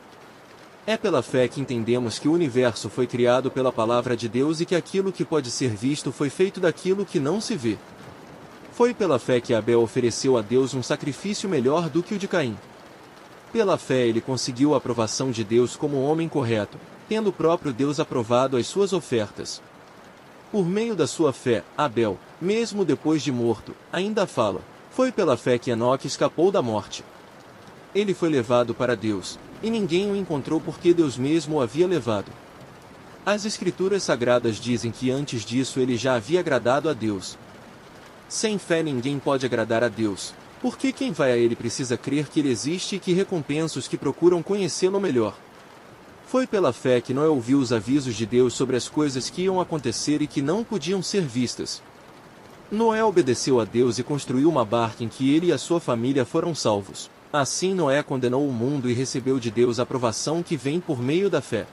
É pela fé que entendemos que o universo foi criado pela palavra de Deus e que aquilo que pode ser visto foi feito daquilo que não se vê. Foi pela fé que Abel ofereceu a Deus um sacrifício melhor do que o de Caim. Pela fé ele conseguiu a aprovação de Deus como um homem correto, tendo o próprio Deus aprovado as suas ofertas. Por meio da sua fé, Abel, mesmo depois de morto, ainda fala. Foi pela fé que Enoque escapou da morte. Ele foi levado para Deus, e ninguém o encontrou porque Deus mesmo o havia levado. As Escrituras Sagradas dizem que antes disso ele já havia agradado a Deus. Sem fé ninguém pode agradar a Deus, porque quem vai a Ele precisa crer que Ele existe e que recompensa os que procuram conhecê-lo melhor. Foi pela fé que Noé ouviu os avisos de Deus sobre as coisas que iam acontecer e que não podiam ser vistas. Noé obedeceu a Deus e construiu uma barca em que ele e a sua família foram salvos. Assim Noé condenou o mundo e recebeu de Deus a aprovação que vem por meio da fé.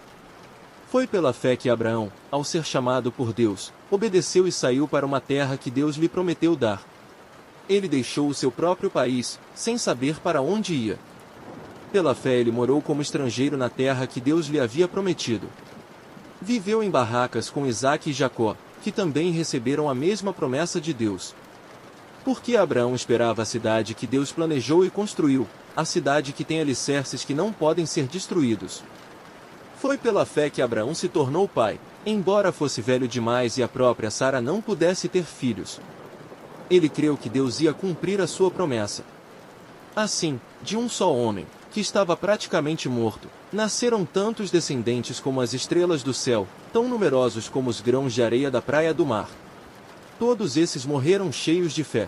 Foi pela fé que Abraão, ao ser chamado por Deus, obedeceu e saiu para uma terra que Deus lhe prometeu dar. Ele deixou o seu próprio país, sem saber para onde ia. Pela fé ele morou como estrangeiro na terra que Deus lhe havia prometido. Viveu em barracas com Isaque e Jacó, que também receberam a mesma promessa de Deus. Porque Abraão esperava a cidade que Deus planejou e construiu, a cidade que tem alicerces que não podem ser destruídos. Foi pela fé que Abraão se tornou pai, embora fosse velho demais e a própria Sara não pudesse ter filhos. Ele creu que Deus ia cumprir a sua promessa. Assim, de um só homem, que estava praticamente morto, nasceram tantos descendentes como as estrelas do céu, tão numerosos como os grãos de areia da praia do mar. Todos esses morreram cheios de fé.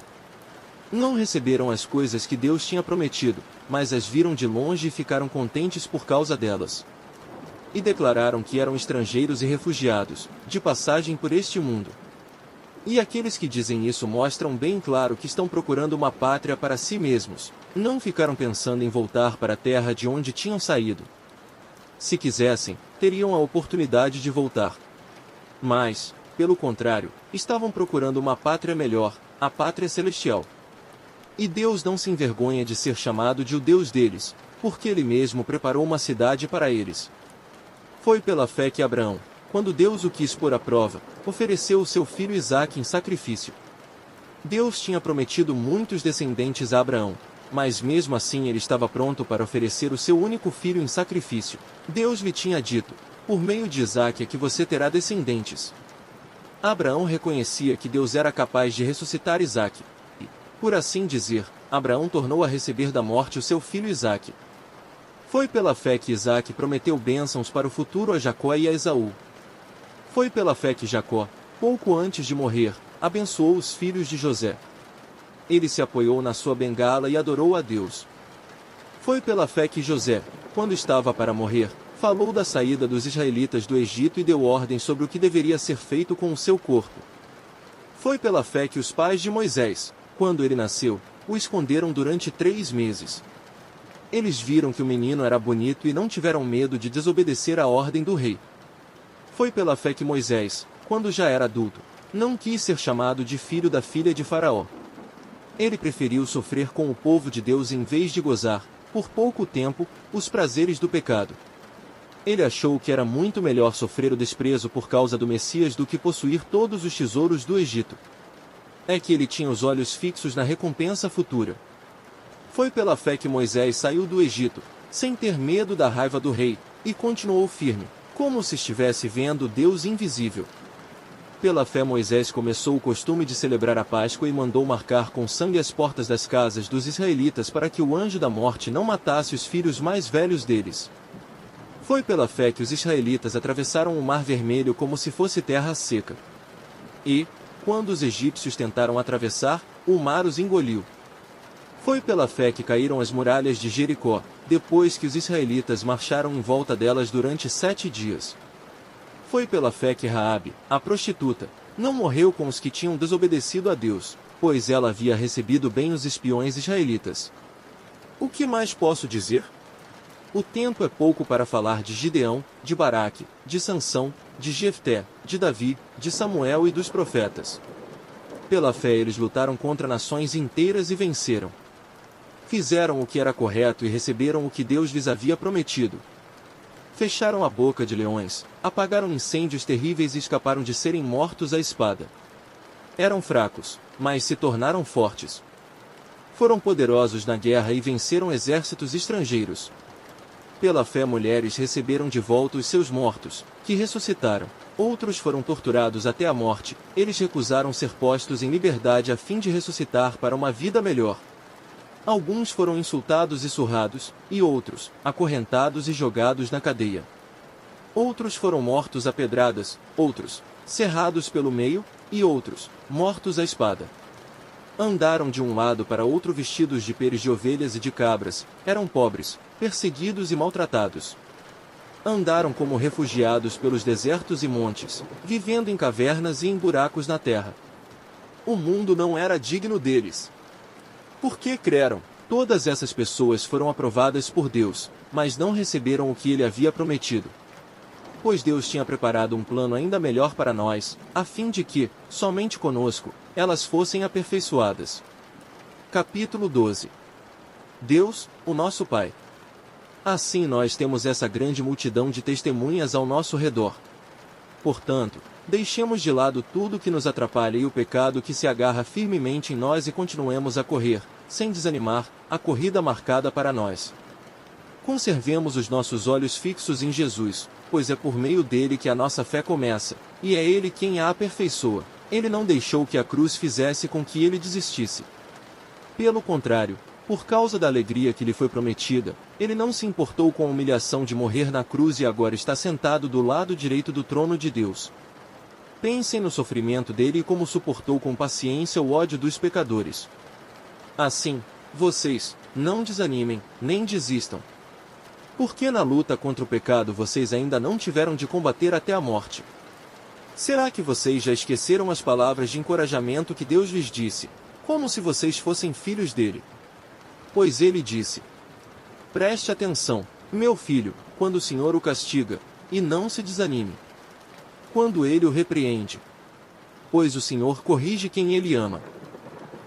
Não receberam as coisas que Deus tinha prometido, mas as viram de longe e ficaram contentes por causa delas. E declararam que eram estrangeiros e refugiados, de passagem por este mundo. E aqueles que dizem isso mostram bem claro que estão procurando uma pátria para si mesmos, não ficaram pensando em voltar para a terra de onde tinham saído. Se quisessem, teriam a oportunidade de voltar. Mas, pelo contrário, estavam procurando uma pátria melhor, a pátria celestial. E Deus não se envergonha de ser chamado de o Deus deles, porque Ele mesmo preparou uma cidade para eles. Foi pela fé que Abraão, quando Deus o quis pôr à prova, ofereceu o seu filho Isaque em sacrifício. Deus tinha prometido muitos descendentes a Abraão, mas mesmo assim ele estava pronto para oferecer o seu único filho em sacrifício. Deus lhe tinha dito, por meio de Isaque é que você terá descendentes. Abraão reconhecia que Deus era capaz de ressuscitar Isaque, e, por assim dizer, Abraão tornou a receber da morte o seu filho Isaque. Foi pela fé que Isaque prometeu bênçãos para o futuro a Jacó e a Esaú. Foi pela fé que Jacó, pouco antes de morrer, abençoou os filhos de José. Ele se apoiou na sua bengala e adorou a Deus. Foi pela fé que José, quando estava para morrer, Falou da saída dos israelitas do Egito e deu ordem sobre o que deveria ser feito com o seu corpo. Foi pela fé que os pais de Moisés, quando ele nasceu, o esconderam durante 3 meses. Eles viram que o menino era bonito e não tiveram medo de desobedecer à ordem do rei. Foi pela fé que Moisés, quando já era adulto, não quis ser chamado de filho da filha de Faraó. Ele preferiu sofrer com o povo de Deus em vez de gozar, por pouco tempo, os prazeres do pecado. Ele achou que era muito melhor sofrer o desprezo por causa do Messias do que possuir todos os tesouros do Egito. É que ele tinha os olhos fixos na recompensa futura. Foi pela fé que Moisés saiu do Egito, sem ter medo da raiva do rei, e continuou firme, como se estivesse vendo Deus invisível. Pela fé Moisés começou o costume de celebrar a Páscoa e mandou marcar com sangue as portas das casas dos israelitas para que o anjo da morte não matasse os filhos mais velhos deles. Foi pela fé que os israelitas atravessaram o Mar Vermelho como se fosse terra seca. E, quando os egípcios tentaram atravessar, o mar os engoliu. Foi pela fé que caíram as muralhas de Jericó, depois que os israelitas marcharam em volta delas durante 7 dias. Foi pela fé que Raabe, a prostituta, não morreu com os que tinham desobedecido a Deus, pois ela havia recebido bem os espiões israelitas. O que mais posso dizer? O tempo é pouco para falar de Gideão, de Baraque, de Sansão, de Jefté, de Davi, de Samuel e dos profetas. Pela fé eles lutaram contra nações inteiras e venceram. Fizeram o que era correto e receberam o que Deus lhes havia prometido. Fecharam a boca de leões, apagaram incêndios terríveis e escaparam de serem mortos à espada. Eram fracos, mas se tornaram fortes. Foram poderosos na guerra e venceram exércitos estrangeiros. Pela fé mulheres receberam de volta os seus mortos, que ressuscitaram. Outros foram torturados até a morte, eles recusaram ser postos em liberdade a fim de ressuscitar para uma vida melhor. Alguns foram insultados e surrados, e outros, acorrentados e jogados na cadeia. Outros foram mortos a pedradas, outros, cerrados pelo meio, e outros, mortos à espada. Andaram de um lado para outro vestidos de peles de ovelhas e de cabras, eram pobres, perseguidos e maltratados. Andaram como refugiados pelos desertos e montes, vivendo em cavernas e em buracos na terra. O mundo não era digno deles. Por que creram? Todas essas pessoas foram aprovadas por Deus, mas não receberam o que ele havia prometido. Pois Deus tinha preparado um plano ainda melhor para nós, a fim de que, somente conosco, elas fossem aperfeiçoadas. Capítulo 12. Deus, o nosso Pai. Assim nós temos essa grande multidão de testemunhas ao nosso redor. Portanto, deixemos de lado tudo que nos atrapalha e o pecado que se agarra firmemente em nós e continuemos a correr, sem desanimar, a corrida marcada para nós. Conservemos os nossos olhos fixos em Jesus, pois é por meio dele que a nossa fé começa, e é ele quem a aperfeiçoa. Ele não deixou que a cruz fizesse com que ele desistisse. Pelo contrário, por causa da alegria que lhe foi prometida, ele não se importou com a humilhação de morrer na cruz e agora está sentado do lado direito do trono de Deus. Pensem no sofrimento dele e como suportou com paciência o ódio dos pecadores. Assim, vocês, não desanimem, nem desistam. Porque na luta contra o pecado vocês ainda não tiveram de combater até a morte. Será que vocês já esqueceram as palavras de encorajamento que Deus lhes disse, como se vocês fossem filhos dele? Pois ele disse: preste atenção, meu filho, quando o Senhor o castiga, e não se desanime. Quando ele o repreende. Pois o Senhor corrige quem ele ama.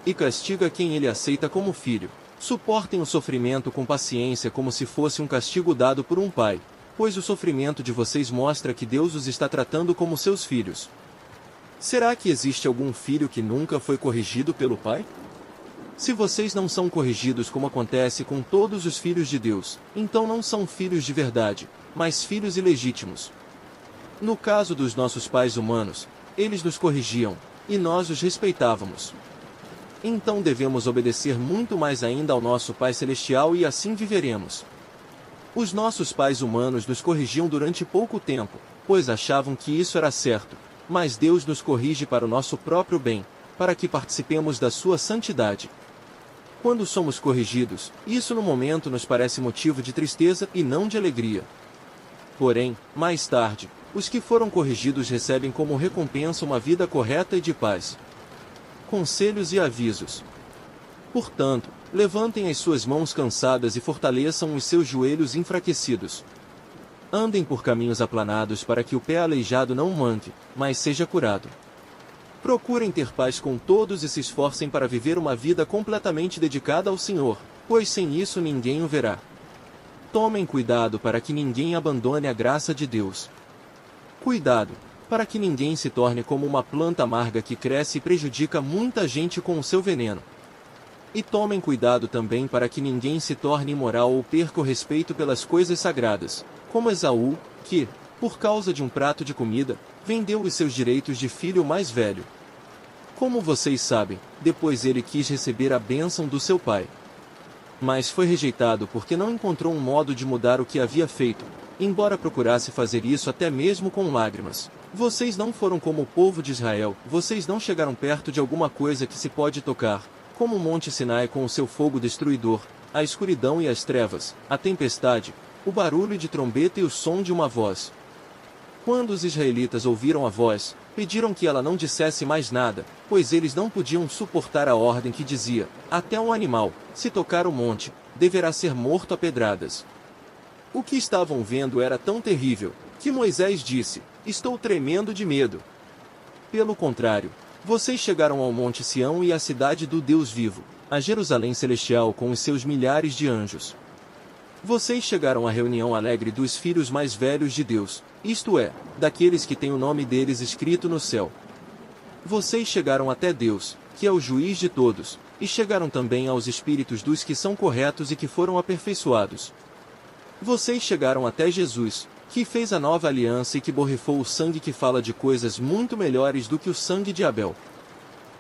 E castiga quem ele aceita como filho. Suportem o sofrimento com paciência como se fosse um castigo dado por um pai, pois o sofrimento de vocês mostra que Deus os está tratando como seus filhos. Será que existe algum filho que nunca foi corrigido pelo pai? Se vocês não são corrigidos como acontece com todos os filhos de Deus, então não são filhos de verdade, mas filhos ilegítimos. No caso dos nossos pais humanos, eles nos corrigiam, e nós os respeitávamos. Então devemos obedecer muito mais ainda ao nosso Pai Celestial e assim viveremos. Os nossos pais humanos nos corrigiam durante pouco tempo, pois achavam que isso era certo, mas Deus nos corrige para o nosso próprio bem, para que participemos da sua santidade. Quando somos corrigidos, isso no momento nos parece motivo de tristeza e não de alegria. Porém, mais tarde, os que foram corrigidos recebem como recompensa uma vida correta e de paz. Conselhos e avisos. Portanto, levantem as suas mãos cansadas e fortaleçam os seus joelhos enfraquecidos. Andem por caminhos aplanados para que o pé aleijado não manque, mas seja curado. Procurem ter paz com todos e se esforcem para viver uma vida completamente dedicada ao Senhor, pois sem isso ninguém o verá. Tomem cuidado para que ninguém abandone a graça de Deus. Cuidado, para que ninguém se torne como uma planta amarga que cresce e prejudica muita gente com o seu veneno. E tomem cuidado também para que ninguém se torne imoral ou perca o respeito pelas coisas sagradas, como Esaú, que, por causa de um prato de comida, vendeu os seus direitos de filho mais velho. Como vocês sabem, depois ele quis receber a bênção do seu pai. Mas foi rejeitado porque não encontrou um modo de mudar o que havia feito, embora procurasse fazer isso até mesmo com lágrimas. Vocês não foram como o povo de Israel, vocês não chegaram perto de alguma coisa que se pode tocar, como o Monte Sinai com o seu fogo destruidor, a escuridão e as trevas, a tempestade, o barulho de trombeta e o som de uma voz. Quando os israelitas ouviram a voz, pediram que ela não dissesse mais nada, pois eles não podiam suportar a ordem que dizia: até um animal, se tocar o monte, deverá ser morto a pedradas. O que estavam vendo era tão terrível, que Moisés disse: estou tremendo de medo. Pelo contrário, vocês chegaram ao Monte Sião e à cidade do Deus vivo, a Jerusalém celestial com os seus milhares de anjos. Vocês chegaram à reunião alegre dos filhos mais velhos de Deus, isto é, daqueles que têm o nome deles escrito no céu. Vocês chegaram até Deus, que é o juiz de todos, e chegaram também aos espíritos dos que são corretos e que foram aperfeiçoados. Vocês chegaram até Jesus, que fez a nova aliança e que borrifou o sangue que fala de coisas muito melhores do que o sangue de Abel.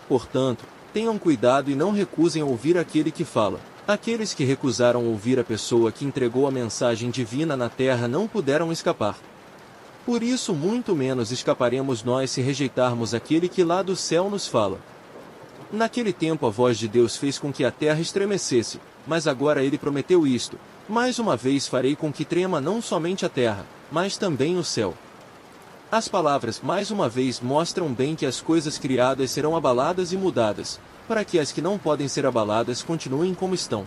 Portanto, tenham cuidado e não recusem ouvir aquele que fala. Aqueles que recusaram ouvir a pessoa que entregou a mensagem divina na terra não puderam escapar. Por isso muito menos escaparemos nós se rejeitarmos aquele que lá do céu nos fala. Naquele tempo a voz de Deus fez com que a terra estremecesse, mas agora ele prometeu isto: mais uma vez farei com que trema não somente a terra, mas também o céu. As palavras mais uma vez mostram bem que as coisas criadas serão abaladas e mudadas, para que as que não podem ser abaladas continuem como estão.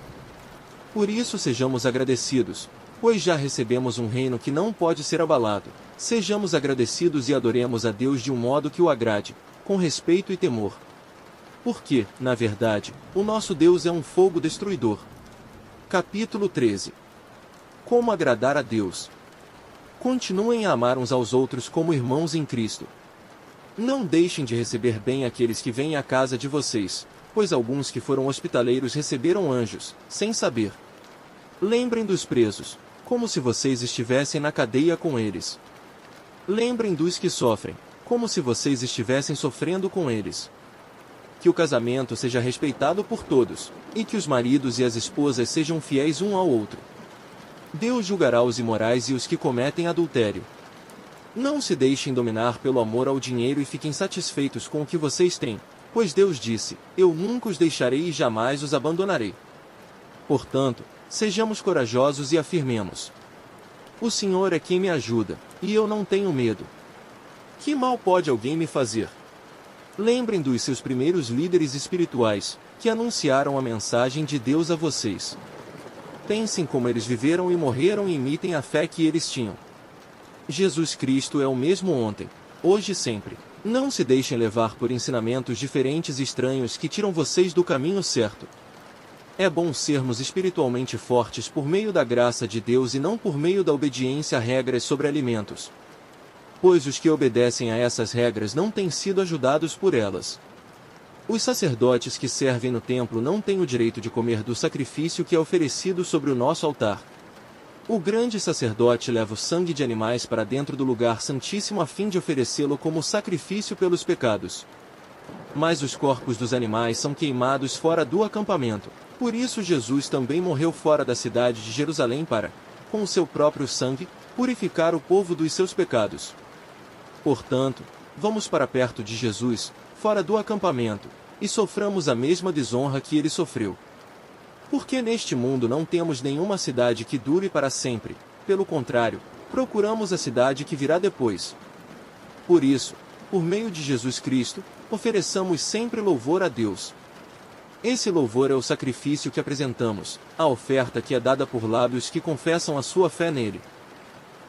Por isso sejamos agradecidos, pois já recebemos um reino que não pode ser abalado. Sejamos agradecidos e adoremos a Deus de um modo que o agrade, com respeito e temor. Porque, na verdade, o nosso Deus é um fogo destruidor. Capítulo 13. Como agradar a Deus? Continuem a amar uns aos outros como irmãos em Cristo. Não deixem de receber bem aqueles que vêm à casa de vocês, pois alguns que foram hospitaleiros receberam anjos, sem saber. Lembrem dos presos, como se vocês estivessem na cadeia com eles. Lembrem dos que sofrem, como se vocês estivessem sofrendo com eles. Que o casamento seja respeitado por todos, e que os maridos e as esposas sejam fiéis um ao outro. Deus julgará os imorais e os que cometem adultério. Não se deixem dominar pelo amor ao dinheiro e fiquem satisfeitos com o que vocês têm, pois Deus disse: eu nunca os deixarei e jamais os abandonarei. Portanto, sejamos corajosos e afirmemos: o Senhor é quem me ajuda, e eu não tenho medo. Que mal pode alguém me fazer? Lembrem dos seus primeiros líderes espirituais, que anunciaram a mensagem de Deus a vocês. Pensem como eles viveram e morreram e imitem a fé que eles tinham. Jesus Cristo é o mesmo ontem, hoje e sempre. Não se deixem levar por ensinamentos diferentes e estranhos que tiram vocês do caminho certo. É bom sermos espiritualmente fortes por meio da graça de Deus e não por meio da obediência a regras sobre alimentos. Pois os que obedecem a essas regras não têm sido ajudados por elas. Os sacerdotes que servem no templo não têm o direito de comer do sacrifício que é oferecido sobre o nosso altar. O grande sacerdote leva o sangue de animais para dentro do lugar santíssimo a fim de oferecê-lo como sacrifício pelos pecados. Mas os corpos dos animais são queimados fora do acampamento. Por isso Jesus também morreu fora da cidade de Jerusalém para, com o seu próprio sangue, purificar o povo dos seus pecados. Portanto, vamos para perto de Jesus, fora do acampamento, e soframos a mesma desonra que ele sofreu. Porque neste mundo não temos nenhuma cidade que dure para sempre, pelo contrário, Procuramos a cidade que virá depois. Por isso, por meio de Jesus Cristo, ofereçamos sempre louvor a Deus. Esse louvor é o sacrifício que apresentamos, a oferta que é dada por lábios que confessam a sua fé nele.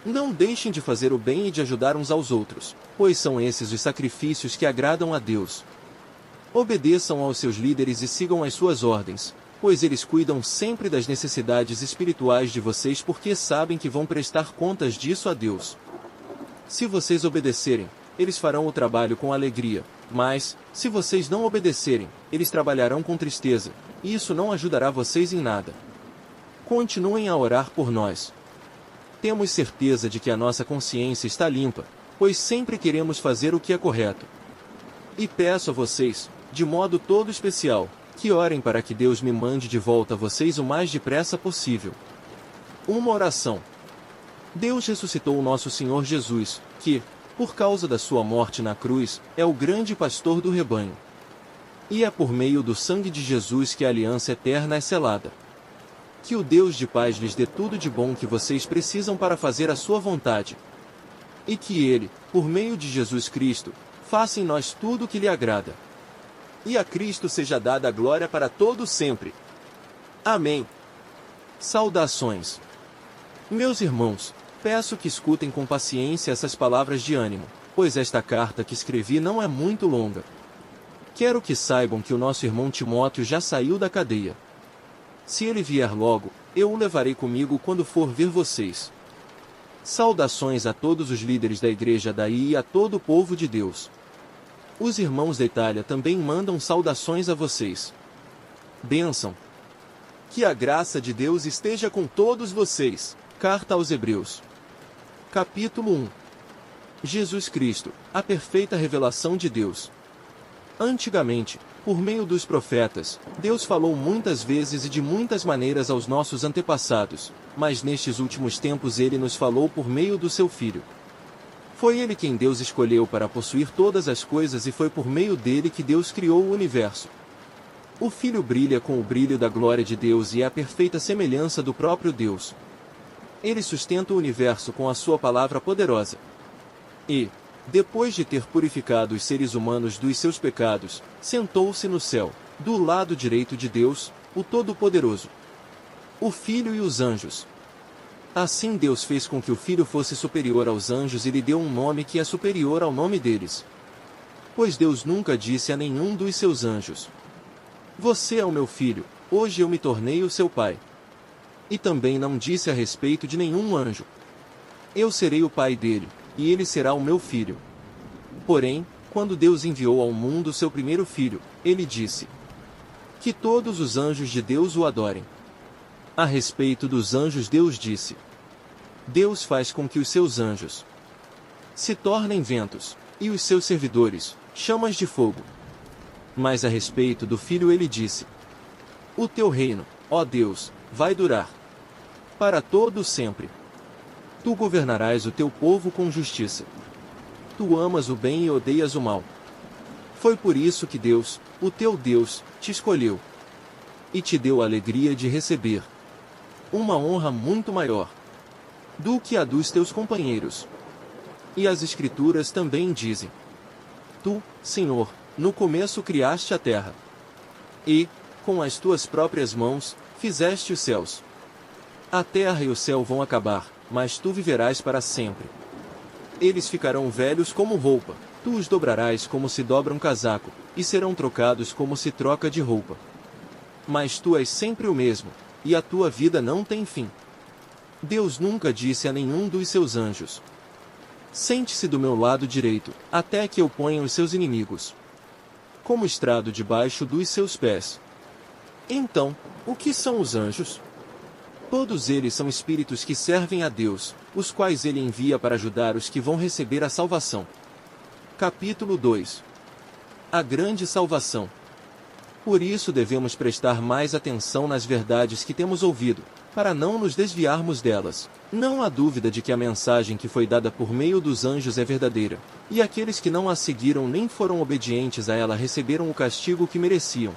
Não deixem de fazer o bem e de ajudar uns aos outros, pois são esses os sacrifícios que agradam a Deus. Obedeçam aos seus líderes e sigam as suas ordens, pois eles cuidam sempre das necessidades espirituais de vocês porque sabem que vão prestar contas disso a Deus. Se vocês obedecerem, eles farão o trabalho com alegria, mas, se vocês não obedecerem, eles trabalharão com tristeza, e isso não ajudará vocês em nada. Continuem a orar por nós. Temos certeza de que a nossa consciência está limpa, pois sempre queremos fazer o que é correto. E peço a vocês, de modo todo especial, que orem para que Deus me mande de volta a vocês o mais depressa possível. Uma oração. Deus ressuscitou o nosso Senhor Jesus, que, por causa da sua morte na cruz, é o grande pastor do rebanho. E é por meio do sangue de Jesus que a aliança eterna é selada. Que o Deus de paz lhes dê tudo de bom que vocês precisam para fazer a sua vontade. E que Ele, por meio de Jesus Cristo, faça em nós tudo o que lhe agrada. E a Cristo seja dada a glória para todo sempre. Amém. Saudações. Meus irmãos, peço que escutem com paciência essas palavras de ânimo, pois esta carta que escrevi não é muito longa. Quero que saibam que o nosso irmão Timóteo já saiu da cadeia. Se ele vier logo, eu o levarei comigo quando for ver vocês. Saudações a todos os líderes da igreja daí e a todo o povo de Deus. Os irmãos da Itália também mandam saudações a vocês. Bênção. Que a graça de Deus esteja com todos vocês. Carta aos Hebreus. Capítulo 1. Jesus Cristo, a perfeita revelação de Deus. Antigamente, por meio dos profetas, Deus falou muitas vezes e de muitas maneiras aos nossos antepassados, mas nestes últimos tempos Ele nos falou por meio do seu Filho. Foi Ele quem Deus escolheu para possuir todas as coisas e foi por meio dele que Deus criou o universo. O Filho brilha com o brilho da glória de Deus e é a perfeita semelhança do próprio Deus. Ele sustenta o universo com a sua palavra poderosa. E, depois de ter purificado os seres humanos dos seus pecados, sentou-se no céu, do lado direito de Deus, o Todo-Poderoso. O Filho e os anjos. Assim Deus fez com que o Filho fosse superior aos anjos e lhe deu um nome que é superior ao nome deles. Pois Deus nunca disse a nenhum dos seus anjos: Você é o meu filho, hoje eu me tornei o seu pai. E também não disse a respeito de nenhum anjo: Eu serei o pai dele, e ele será o meu filho. Porém, quando Deus enviou ao mundo seu primeiro filho, ele disse: Que todos os anjos de Deus o adorem. A respeito dos anjos Deus disse: Deus faz com que os seus anjos se tornem ventos, e os seus servidores, chamas de fogo. Mas a respeito do Filho ele disse: O teu reino, ó Deus, vai durar para todo sempre. Tu governarás o teu povo com justiça. Tu amas o bem e odeias o mal. Foi por isso que Deus, o teu Deus, te escolheu e te deu a alegria de receber uma honra muito maior do que a dos teus companheiros. E as Escrituras também dizem: Tu, Senhor, no começo criaste a terra. E, com as tuas próprias mãos, fizeste os céus. A terra e o céu vão acabar, mas tu viverás para sempre. Eles ficarão velhos como roupa, tu os dobrarás como se dobra um casaco, e serão trocados como se troca de roupa. Mas tu és sempre o mesmo, e a tua vida não tem fim. Deus nunca disse a nenhum dos seus anjos: Sente-se do meu lado direito, até que eu ponha os seus inimigos como estrado debaixo dos seus pés. Então, o que são os anjos? Todos eles são espíritos que servem a Deus, os quais ele envia para ajudar os que vão receber a salvação. Capítulo 2. A grande salvação. Por isso devemos prestar mais atenção nas verdades que temos ouvido, para não nos desviarmos delas. Não há dúvida de que a mensagem que foi dada por meio dos anjos é verdadeira, e aqueles que não a seguiram nem foram obedientes a ela receberam o castigo que mereciam.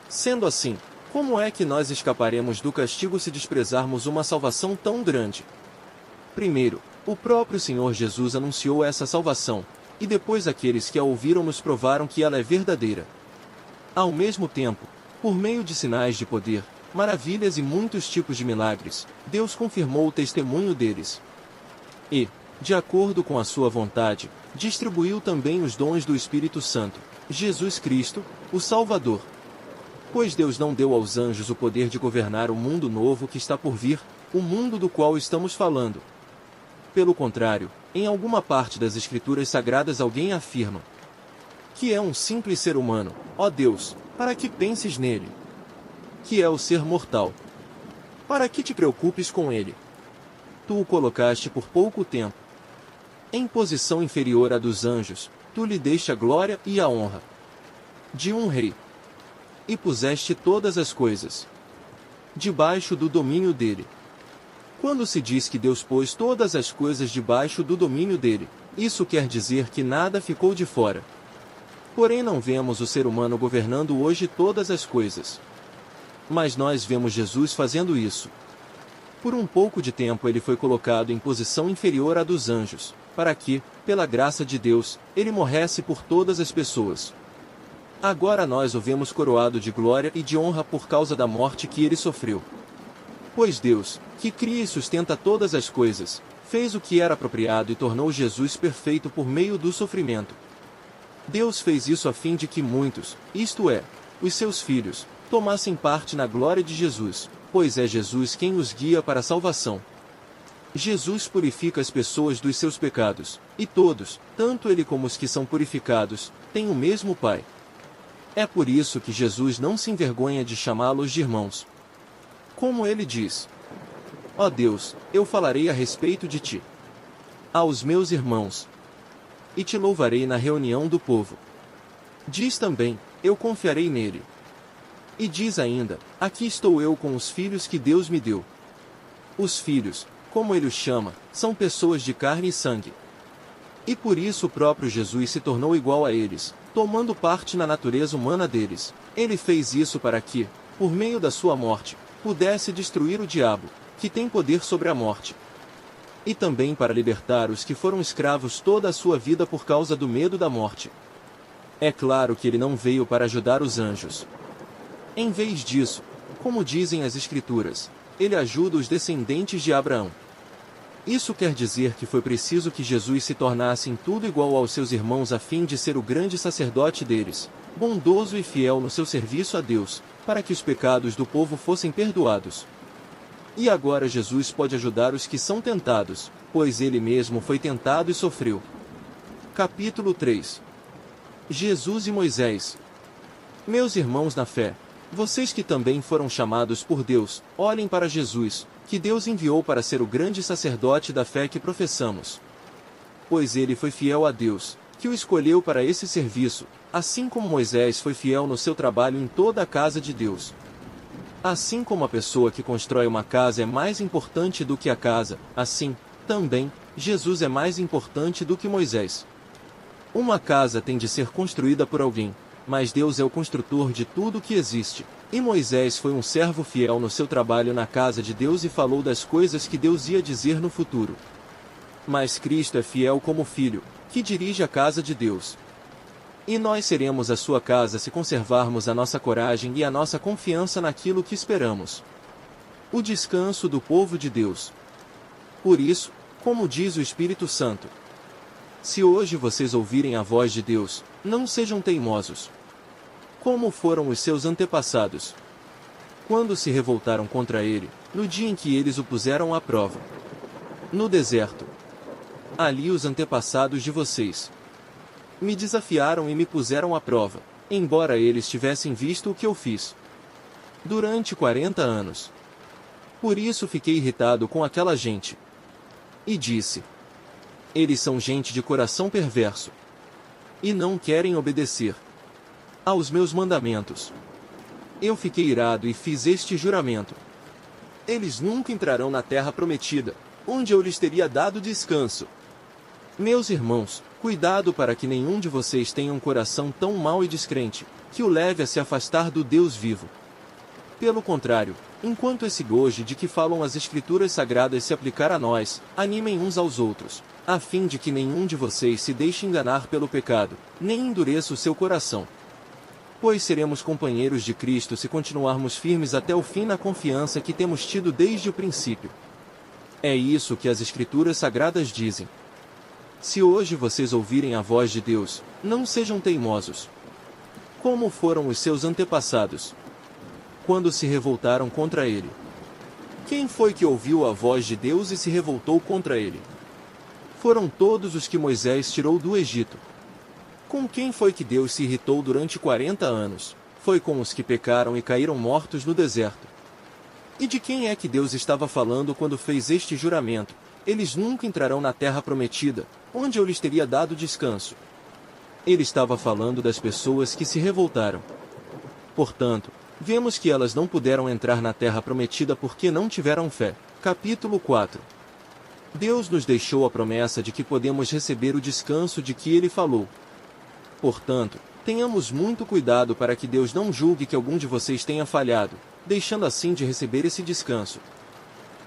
Sendo assim, como é que nós escaparemos do castigo se desprezarmos uma salvação tão grande? Primeiro, o próprio Senhor Jesus anunciou essa salvação, e depois aqueles que a ouviram nos provaram que ela é verdadeira. Ao mesmo tempo, por meio de sinais de poder, maravilhas e muitos tipos de milagres, Deus confirmou o testemunho deles. E, de acordo com a sua vontade, distribuiu também os dons do Espírito Santo, Jesus Cristo, o Salvador. Pois Deus não deu aos anjos o poder de governar o mundo novo que está por vir, o mundo do qual estamos falando. Pelo contrário, em alguma parte das Escrituras Sagradas alguém afirma que é um simples ser humano, ó Deus, para que penses nele. Que é o ser mortal. Para que te preocupes com ele? Tu o colocaste por pouco tempo. Em posição inferior à dos anjos, tu lhe deste a glória e a honra de um rei. E puseste todas as coisas debaixo do domínio dele. Quando se diz que Deus pôs todas as coisas debaixo do domínio dele, isso quer dizer que nada ficou de fora. Porém não vemos o ser humano governando hoje todas as coisas. Mas nós vemos Jesus fazendo isso. Por um pouco de tempo ele foi colocado em posição inferior à dos anjos, para que, pela graça de Deus, ele morresse por todas as pessoas. Agora nós o vemos coroado de glória e de honra por causa da morte que ele sofreu. Pois Deus, que cria e sustenta todas as coisas, fez o que era apropriado e tornou Jesus perfeito por meio do sofrimento. Deus fez isso a fim de que muitos, isto é, os seus filhos, tomassem parte na glória de Jesus, pois é Jesus quem os guia para a salvação. Jesus purifica as pessoas dos seus pecados, e todos, tanto ele como os que são purificados, têm o mesmo Pai. É por isso que Jesus não se envergonha de chamá-los de irmãos. Como ele diz: ó Deus, eu falarei a respeito de ti aos meus irmãos, e te louvarei na reunião do povo. Diz também: eu confiarei nele. E diz ainda: aqui estou eu com os filhos que Deus me deu. Os filhos, como ele os chama, são pessoas de carne e sangue. E por isso o próprio Jesus se tornou igual a eles, tomando parte na natureza humana deles. Ele fez isso para que, por meio da sua morte, pudesse destruir o diabo, que tem poder sobre a morte. E também para libertar os que foram escravos toda a sua vida por causa do medo da morte. É claro que ele não veio para ajudar os anjos. Em vez disso, como dizem as Escrituras, ele ajuda os descendentes de Abraão. Isso quer dizer que foi preciso que Jesus se tornasse em tudo igual aos seus irmãos a fim de ser o grande sacerdote deles, bondoso e fiel no seu serviço a Deus, para que os pecados do povo fossem perdoados. E agora Jesus pode ajudar os que são tentados, pois ele mesmo foi tentado e sofreu. Capítulo 3. Jesus e Moisés. Meus irmãos na fé, vocês que também foram chamados por Deus, olhem para Jesus, que Deus enviou para ser o grande sacerdote da fé que professamos. Pois ele foi fiel a Deus, que o escolheu para esse serviço, assim como Moisés foi fiel no seu trabalho em toda a casa de Deus. Assim como a pessoa que constrói uma casa é mais importante do que a casa, assim, também, Jesus é mais importante do que Moisés. Uma casa tem de ser construída por alguém, mas Deus é o construtor de tudo que existe, e Moisés foi um servo fiel no seu trabalho na casa de Deus e falou das coisas que Deus ia dizer no futuro. Mas Cristo é fiel como filho, que dirige a casa de Deus. E nós seremos a sua casa se conservarmos a nossa coragem e a nossa confiança naquilo que esperamos. O descanso do povo de Deus. Por isso, como diz o Espírito Santo, se hoje vocês ouvirem a voz de Deus, não sejam teimosos, como foram os seus antepassados, quando se revoltaram contra ele, no dia em que eles o puseram à prova no deserto. Ali os antepassados de vocês me desafiaram e me puseram à prova, embora eles tivessem visto o que eu fiz durante 40 anos. Por isso fiquei irritado com aquela gente. E disse: eles são gente de coração perverso, e não querem obedecer aos meus mandamentos. Eu fiquei irado e fiz este juramento: eles nunca entrarão na terra prometida, onde eu lhes teria dado descanso. Meus irmãos, cuidado para que nenhum de vocês tenha um coração tão mau e descrente, que o leve a se afastar do Deus vivo. Pelo contrário, enquanto esse goje de que falam as Escrituras Sagradas se aplicar a nós, animem uns aos outros, a fim de que nenhum de vocês se deixe enganar pelo pecado, nem endureça o seu coração. Pois seremos companheiros de Cristo se continuarmos firmes até o fim na confiança que temos tido desde o princípio. É isso que as Escrituras Sagradas dizem. Se hoje vocês ouvirem a voz de Deus, não sejam teimosos. Como foram os seus antepassados, quando se revoltaram contra ele? Quem foi que ouviu a voz de Deus e se revoltou contra ele? Foram todos os que Moisés tirou do Egito. Com quem foi que Deus se irritou durante 40 anos? Foi com os que pecaram e caíram mortos no deserto. E de quem é que Deus estava falando quando fez este juramento? Eles nunca entrarão na terra prometida, onde eu lhes teria dado descanso. Ele estava falando das pessoas que se revoltaram. Portanto, vemos que elas não puderam entrar na terra prometida porque não tiveram fé. Capítulo 4. Deus nos deixou a promessa de que podemos receber o descanso de que Ele falou. Portanto, tenhamos muito cuidado para que Deus não julgue que algum de vocês tenha falhado, deixando assim de receber esse descanso.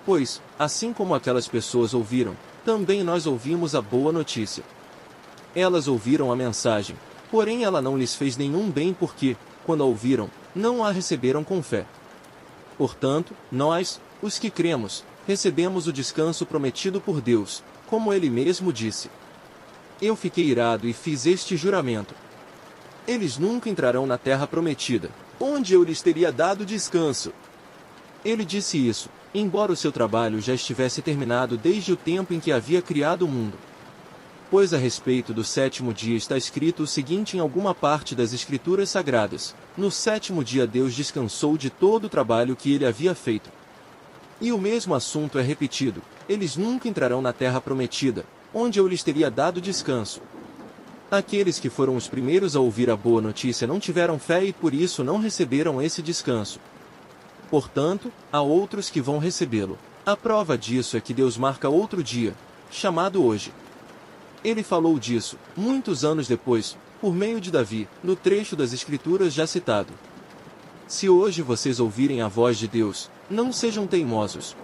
Pois, assim como aquelas pessoas ouviram, também nós ouvimos a boa notícia. Elas ouviram a mensagem, porém ela não lhes fez nenhum bem porque, quando a ouviram, não a receberam com fé. Portanto, nós, os que cremos, recebemos o descanso prometido por Deus, como Ele mesmo disse. Eu fiquei irado e fiz este juramento. Eles nunca entrarão na terra prometida, onde eu lhes teria dado descanso. Ele disse isso, embora o seu trabalho já estivesse terminado desde o tempo em que havia criado o mundo. Pois a respeito do sétimo dia está escrito o seguinte em alguma parte das Escrituras Sagradas: no sétimo dia Deus descansou de todo o trabalho que ele havia feito. E o mesmo assunto é repetido: eles nunca entrarão na terra prometida, onde eu lhes teria dado descanso. Aqueles que foram os primeiros a ouvir a boa notícia não tiveram fé e por isso não receberam esse descanso. Portanto, há outros que vão recebê-lo. A prova disso é que Deus marca outro dia, chamado hoje. Ele falou disso, muitos anos depois, por meio de Davi, no trecho das Escrituras já citado. Se hoje vocês ouvirem a voz de Deus, não sejam teimosos.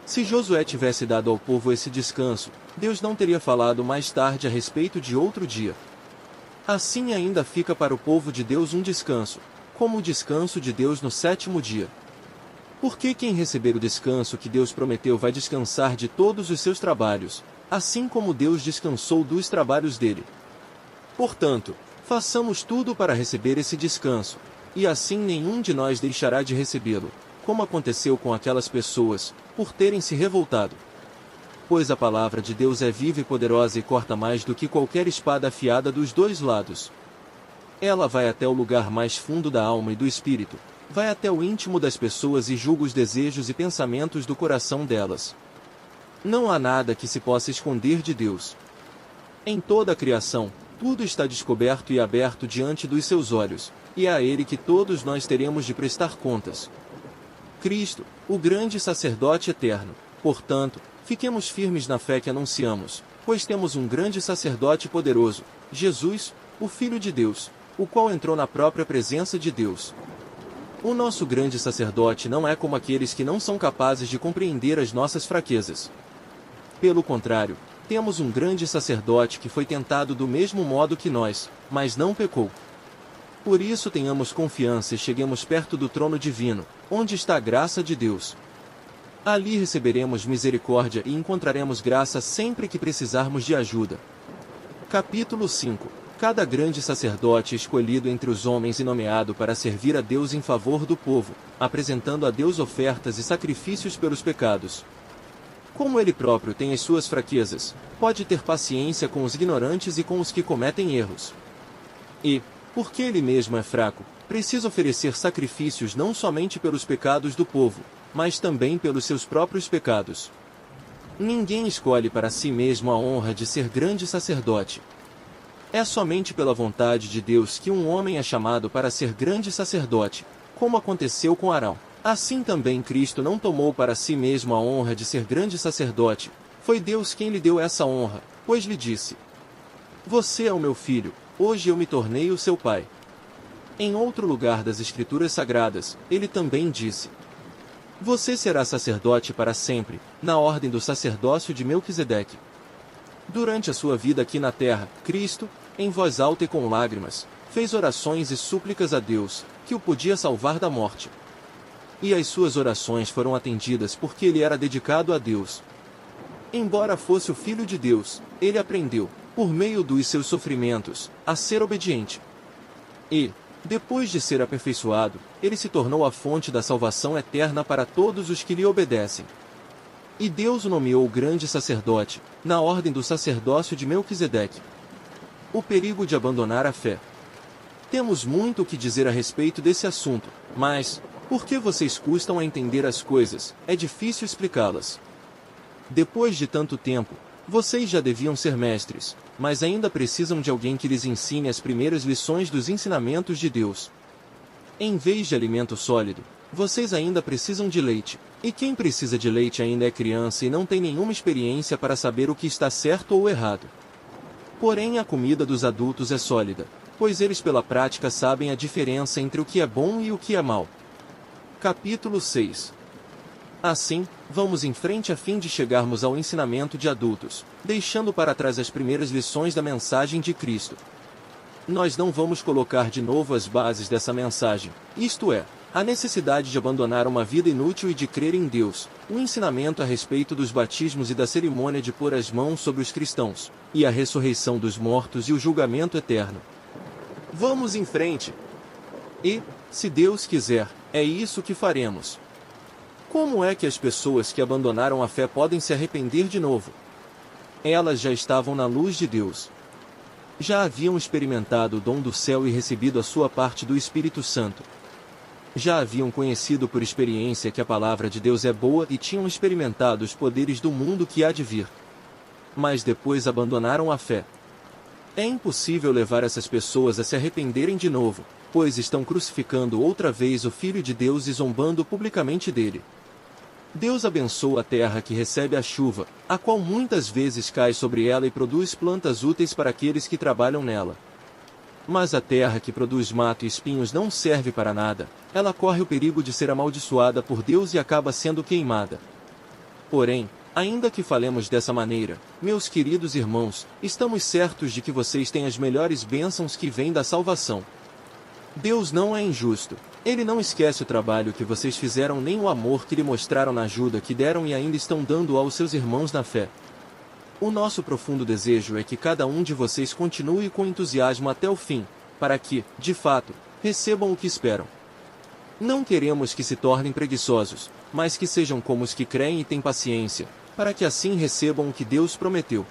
Se Josué tivesse dado ao povo esse descanso, Deus não teria falado mais tarde a respeito de outro dia. Assim ainda fica para o povo de Deus um descanso, como o descanso de Deus no sétimo dia. Porque quem receber o descanso que Deus prometeu vai descansar de todos os seus trabalhos, assim como Deus descansou dos trabalhos dele. Portanto, façamos tudo para receber esse descanso, e assim nenhum de nós deixará de recebê-lo, como aconteceu com aquelas pessoas, por terem se revoltado. Pois a palavra de Deus é viva e poderosa e corta mais do que qualquer espada afiada dos dois lados. Ela vai até o lugar mais fundo da alma e do espírito, vai até o íntimo das pessoas e julga os desejos e pensamentos do coração delas. Não há nada que se possa esconder de Deus. Em toda a criação, tudo está descoberto e aberto diante dos seus olhos, e é a Ele que todos nós teremos de prestar contas. Cristo, o grande sacerdote eterno. Portanto, fiquemos firmes na fé que anunciamos, pois temos um grande sacerdote poderoso, Jesus, o Filho de Deus, o qual entrou na própria presença de Deus. O nosso grande sacerdote não é como aqueles que não são capazes de compreender as nossas fraquezas. Pelo contrário, temos um grande sacerdote que foi tentado do mesmo modo que nós, mas não pecou. Por isso tenhamos confiança e cheguemos perto do trono divino, onde está a graça de Deus. Ali receberemos misericórdia e encontraremos graça sempre que precisarmos de ajuda. Capítulo 5. Cada grande sacerdote escolhido entre os homens e nomeado para servir a Deus em favor do povo, apresentando a Deus ofertas e sacrifícios pelos pecados. Como ele próprio tem as suas fraquezas, pode ter paciência com os ignorantes e com os que cometem erros. E, porque ele mesmo é fraco, precisa oferecer sacrifícios não somente pelos pecados do povo, mas também pelos seus próprios pecados. Ninguém escolhe para si mesmo a honra de ser grande sacerdote. É somente pela vontade de Deus que um homem é chamado para ser grande sacerdote, como aconteceu com Arão. Assim também Cristo não tomou para si mesmo a honra de ser grande sacerdote, foi Deus quem lhe deu essa honra, pois lhe disse: Você é o meu filho, hoje eu me tornei o seu pai. Em outro lugar das Escrituras Sagradas, ele também disse: Você será sacerdote para sempre, na ordem do sacerdócio de Melquisedeque. Durante a sua vida aqui na terra, Cristo, em voz alta e com lágrimas, fez orações e súplicas a Deus, que o podia salvar da morte. E as suas orações foram atendidas porque ele era dedicado a Deus. Embora fosse o Filho de Deus, ele aprendeu, por meio dos seus sofrimentos, a ser obediente. E, depois de ser aperfeiçoado, ele se tornou a fonte da salvação eterna para todos os que lhe obedecem. E Deus o nomeou grande sacerdote, na ordem do sacerdócio de Melquisedeque. O perigo de abandonar a fé. Temos muito o que dizer a respeito desse assunto, mas, porque vocês custam a entender as coisas, é difícil explicá-las. Depois de tanto tempo, vocês já deviam ser mestres, mas ainda precisam de alguém que lhes ensine as primeiras lições dos ensinamentos de Deus. Em vez de alimento sólido, vocês ainda precisam de leite, e quem precisa de leite ainda é criança e não tem nenhuma experiência para saber o que está certo ou errado. Porém, a comida dos adultos é sólida, pois eles pela prática sabem a diferença entre o que é bom e o que é mal. Capítulo 6. Assim, vamos em frente a fim de chegarmos ao ensinamento de adultos, deixando para trás as primeiras lições da mensagem de Cristo. Nós não vamos colocar de novo as bases dessa mensagem, isto é, a necessidade de abandonar uma vida inútil e de crer em Deus, o ensinamento a respeito dos batismos e da cerimônia de pôr as mãos sobre os cristãos, e a ressurreição dos mortos e o julgamento eterno. Vamos em frente! E, se Deus quiser, é isso que faremos. Como é que as pessoas que abandonaram a fé podem se arrepender de novo? Elas já estavam na luz de Deus. Já haviam experimentado o dom do céu e recebido a sua parte do Espírito Santo. Já haviam conhecido por experiência que a palavra de Deus é boa e tinham experimentado os poderes do mundo que há de vir. Mas depois abandonaram a fé. É impossível levar essas pessoas a se arrependerem de novo, pois estão crucificando outra vez o Filho de Deus e zombando publicamente dele. Deus abençoa a terra que recebe a chuva, a qual muitas vezes cai sobre ela e produz plantas úteis para aqueles que trabalham nela. Mas a terra que produz mato e espinhos não serve para nada, ela corre o perigo de ser amaldiçoada por Deus e acaba sendo queimada. Porém, ainda que falemos dessa maneira, meus queridos irmãos, estamos certos de que vocês têm as melhores bênçãos que vêm da salvação. Deus não é injusto. Ele não esquece o trabalho que vocês fizeram nem o amor que lhe mostraram na ajuda que deram e ainda estão dando aos seus irmãos na fé. O nosso profundo desejo é que cada um de vocês continue com entusiasmo até o fim, para que, de fato, recebam o que esperam. Não queremos que se tornem preguiçosos, mas que sejam como os que creem e têm paciência, para que assim recebam o que Deus prometeu.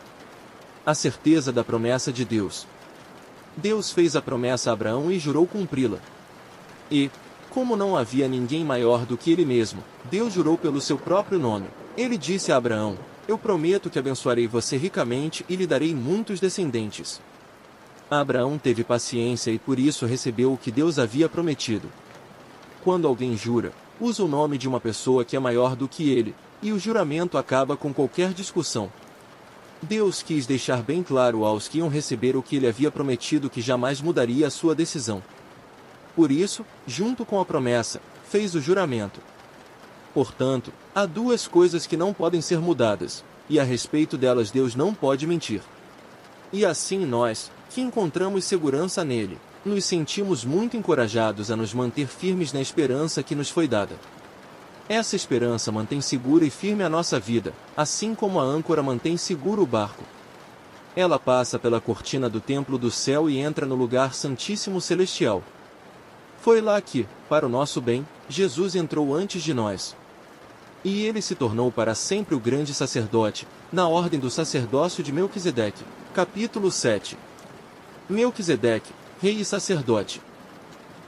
A certeza da promessa de Deus. Deus fez a promessa a Abraão e jurou cumpri-la. E, como não havia ninguém maior do que ele mesmo, Deus jurou pelo seu próprio nome. Ele disse a Abraão: Eu prometo que abençoarei você ricamente e lhe darei muitos descendentes. Abraão teve paciência e por isso recebeu o que Deus havia prometido. Quando alguém jura, usa o nome de uma pessoa que é maior do que ele, e o juramento acaba com qualquer discussão. Deus quis deixar bem claro aos que iam receber o que ele havia prometido que jamais mudaria a sua decisão. Por isso, junto com a promessa, fez o juramento. Portanto, há duas coisas que não podem ser mudadas, e a respeito delas Deus não pode mentir. E assim nós, que encontramos segurança nele, nos sentimos muito encorajados a nos manter firmes na esperança que nos foi dada. Essa esperança mantém segura e firme a nossa vida, assim como a âncora mantém seguro o barco. Ela passa pela cortina do templo do céu e entra no lugar santíssimo celestial. Foi lá que, para o nosso bem, Jesus entrou antes de nós. E ele se tornou para sempre o grande sacerdote, na ordem do sacerdócio de Melquisedeque. Capítulo 7. Melquisedeque, rei e sacerdote.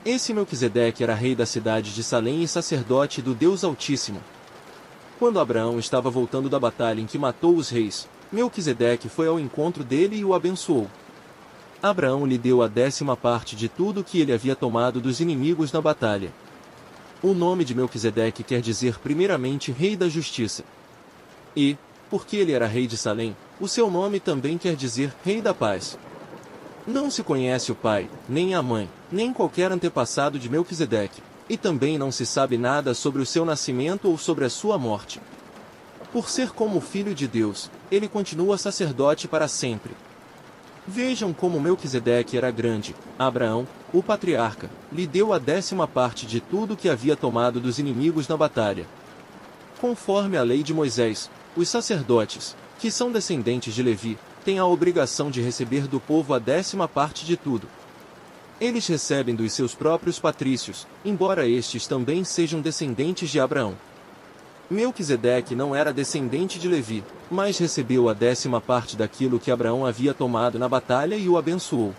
Esse Melquisedeque era rei da cidade de Salém e sacerdote do Deus Altíssimo. Quando Abraão estava voltando da batalha em que matou os reis, Melquisedeque foi ao encontro dele e o abençoou. Abraão lhe deu a 10ª parte de tudo que ele havia tomado dos inimigos na batalha. O nome de Melquisedeque quer dizer primeiramente Rei da Justiça. E, porque ele era rei de Salém, o seu nome também quer dizer Rei da Paz. Não se conhece o pai, nem a mãe, nem qualquer antepassado de Melquisedeque, e também não se sabe nada sobre o seu nascimento ou sobre a sua morte. Por ser como filho de Deus, ele continua sacerdote para sempre. Vejam como Melquisedeque era grande. Abraão, o patriarca, lhe deu a 10ª parte de tudo que havia tomado dos inimigos na batalha. Conforme a lei de Moisés, os sacerdotes, que são descendentes de Levi, têm a obrigação de receber do povo a 10ª parte de tudo. Eles recebem dos seus próprios patrícios, embora estes também sejam descendentes de Abraão. Melquisedeque não era descendente de Levi, mas recebeu a 10ª parte daquilo que Abraão havia tomado na batalha e o abençoou.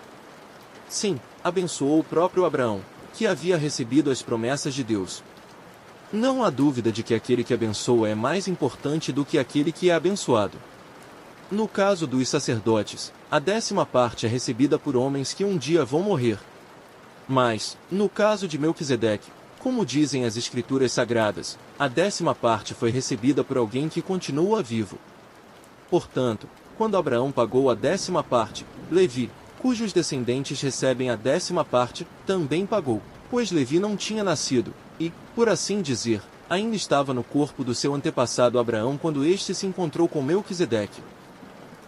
Sim, abençoou o próprio Abraão, que havia recebido as promessas de Deus. Não há dúvida de que aquele que abençoa é mais importante do que aquele que é abençoado. No caso dos sacerdotes, a 10ª parte é recebida por homens que um dia vão morrer. Mas, no caso de Melquisedeque, como dizem as Escrituras Sagradas, a 10ª parte foi recebida por alguém que continua vivo. Portanto, quando Abraão pagou a 10ª parte, Levi, cujos descendentes recebem a 10ª parte, também pagou, pois Levi não tinha nascido, e, por assim dizer, ainda estava no corpo do seu antepassado Abraão quando este se encontrou com Melquisedeque.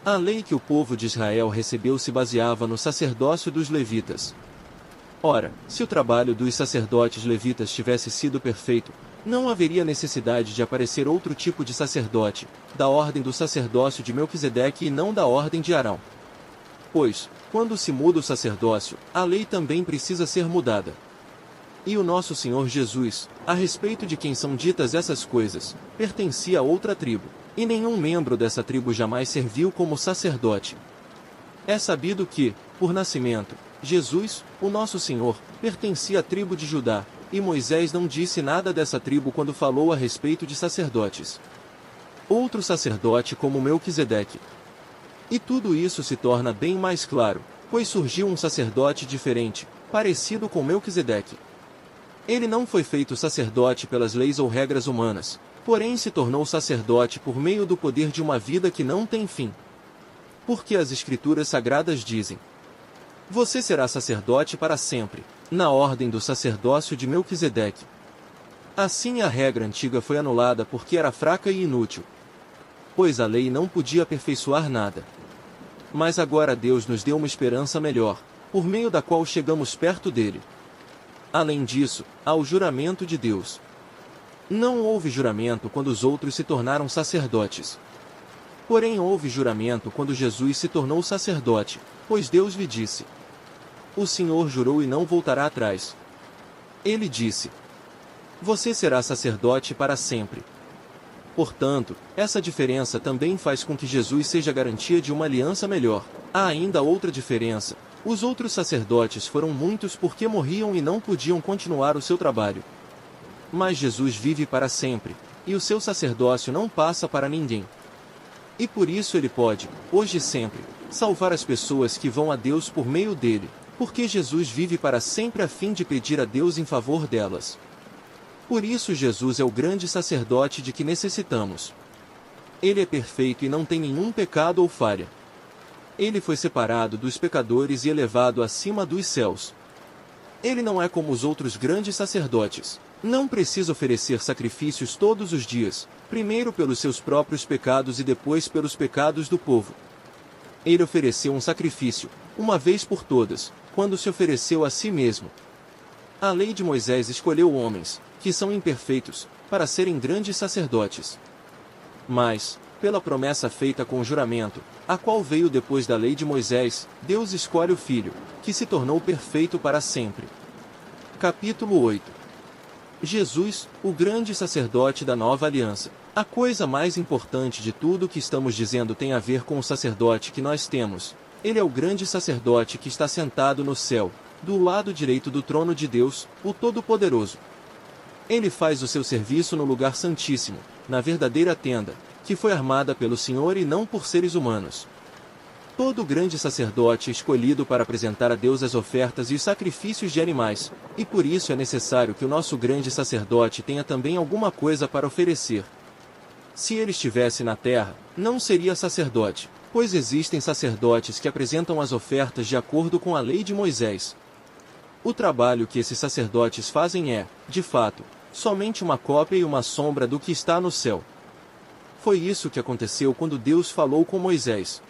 A lei que o povo de Israel recebeu se baseava no sacerdócio dos levitas. Ora, se o trabalho dos sacerdotes levitas tivesse sido perfeito, não haveria necessidade de aparecer outro tipo de sacerdote, da ordem do sacerdócio de Melquisedeque e não da ordem de Arão. Pois, quando se muda o sacerdócio, a lei também precisa ser mudada. E o nosso Senhor Jesus, a respeito de quem são ditas essas coisas, pertencia a outra tribo, e nenhum membro dessa tribo jamais serviu como sacerdote. É sabido que, por nascimento, Jesus, o nosso Senhor, pertencia à tribo de Judá, e Moisés não disse nada dessa tribo quando falou a respeito de sacerdotes. Outro sacerdote como Melquisedeque. E tudo isso se torna bem mais claro, pois surgiu um sacerdote diferente, parecido com Melquisedeque. Ele não foi feito sacerdote pelas leis ou regras humanas, porém se tornou sacerdote por meio do poder de uma vida que não tem fim. Porque as Escrituras Sagradas dizem: você será sacerdote para sempre, na ordem do sacerdócio de Melquisedeque. Assim a regra antiga foi anulada porque era fraca e inútil. Pois a lei não podia aperfeiçoar nada. Mas agora Deus nos deu uma esperança melhor, por meio da qual chegamos perto dele. Além disso, há o juramento de Deus. Não houve juramento quando os outros se tornaram sacerdotes. Porém houve juramento quando Jesus se tornou sacerdote, pois Deus lhe disse: o Senhor jurou e não voltará atrás. Ele disse: você será sacerdote para sempre. Portanto, essa diferença também faz com que Jesus seja garantia de uma aliança melhor. Há ainda outra diferença: os outros sacerdotes foram muitos porque morriam e não podiam continuar o seu trabalho. Mas Jesus vive para sempre, e o seu sacerdócio não passa para ninguém. E por isso ele pode, hoje e sempre, salvar as pessoas que vão a Deus por meio dele, porque Jesus vive para sempre a fim de pedir a Deus em favor delas. Por isso Jesus é o grande sacerdote de que necessitamos. Ele é perfeito e não tem nenhum pecado ou falha. Ele foi separado dos pecadores e elevado acima dos céus. Ele não é como os outros grandes sacerdotes. Não precisa oferecer sacrifícios todos os dias, primeiro pelos seus próprios pecados e depois pelos pecados do povo. Ele ofereceu um sacrifício, uma vez por todas, quando se ofereceu a si mesmo. A lei de Moisés escolheu homens, que são imperfeitos, para serem grandes sacerdotes. Mas, pela promessa feita com o juramento, a qual veio depois da lei de Moisés, Deus escolhe o Filho, que se tornou perfeito para sempre. Capítulo 8. Jesus, o grande sacerdote da nova aliança. A coisa mais importante de tudo o que estamos dizendo tem a ver com o sacerdote que nós temos. Ele é o grande sacerdote que está sentado no céu, do lado direito do trono de Deus, o Todo-Poderoso. Ele faz o seu serviço no lugar santíssimo, na verdadeira tenda, que foi armada pelo Senhor e não por seres humanos. Todo grande sacerdote é escolhido para apresentar a Deus as ofertas e os sacrifícios de animais, e por isso é necessário que o nosso grande sacerdote tenha também alguma coisa para oferecer. Se ele estivesse na terra, não seria sacerdote, pois existem sacerdotes que apresentam as ofertas de acordo com a lei de Moisés. O trabalho que esses sacerdotes fazem é, de fato, somente uma cópia e uma sombra do que está no céu. Foi isso que aconteceu quando Deus falou com Moisés.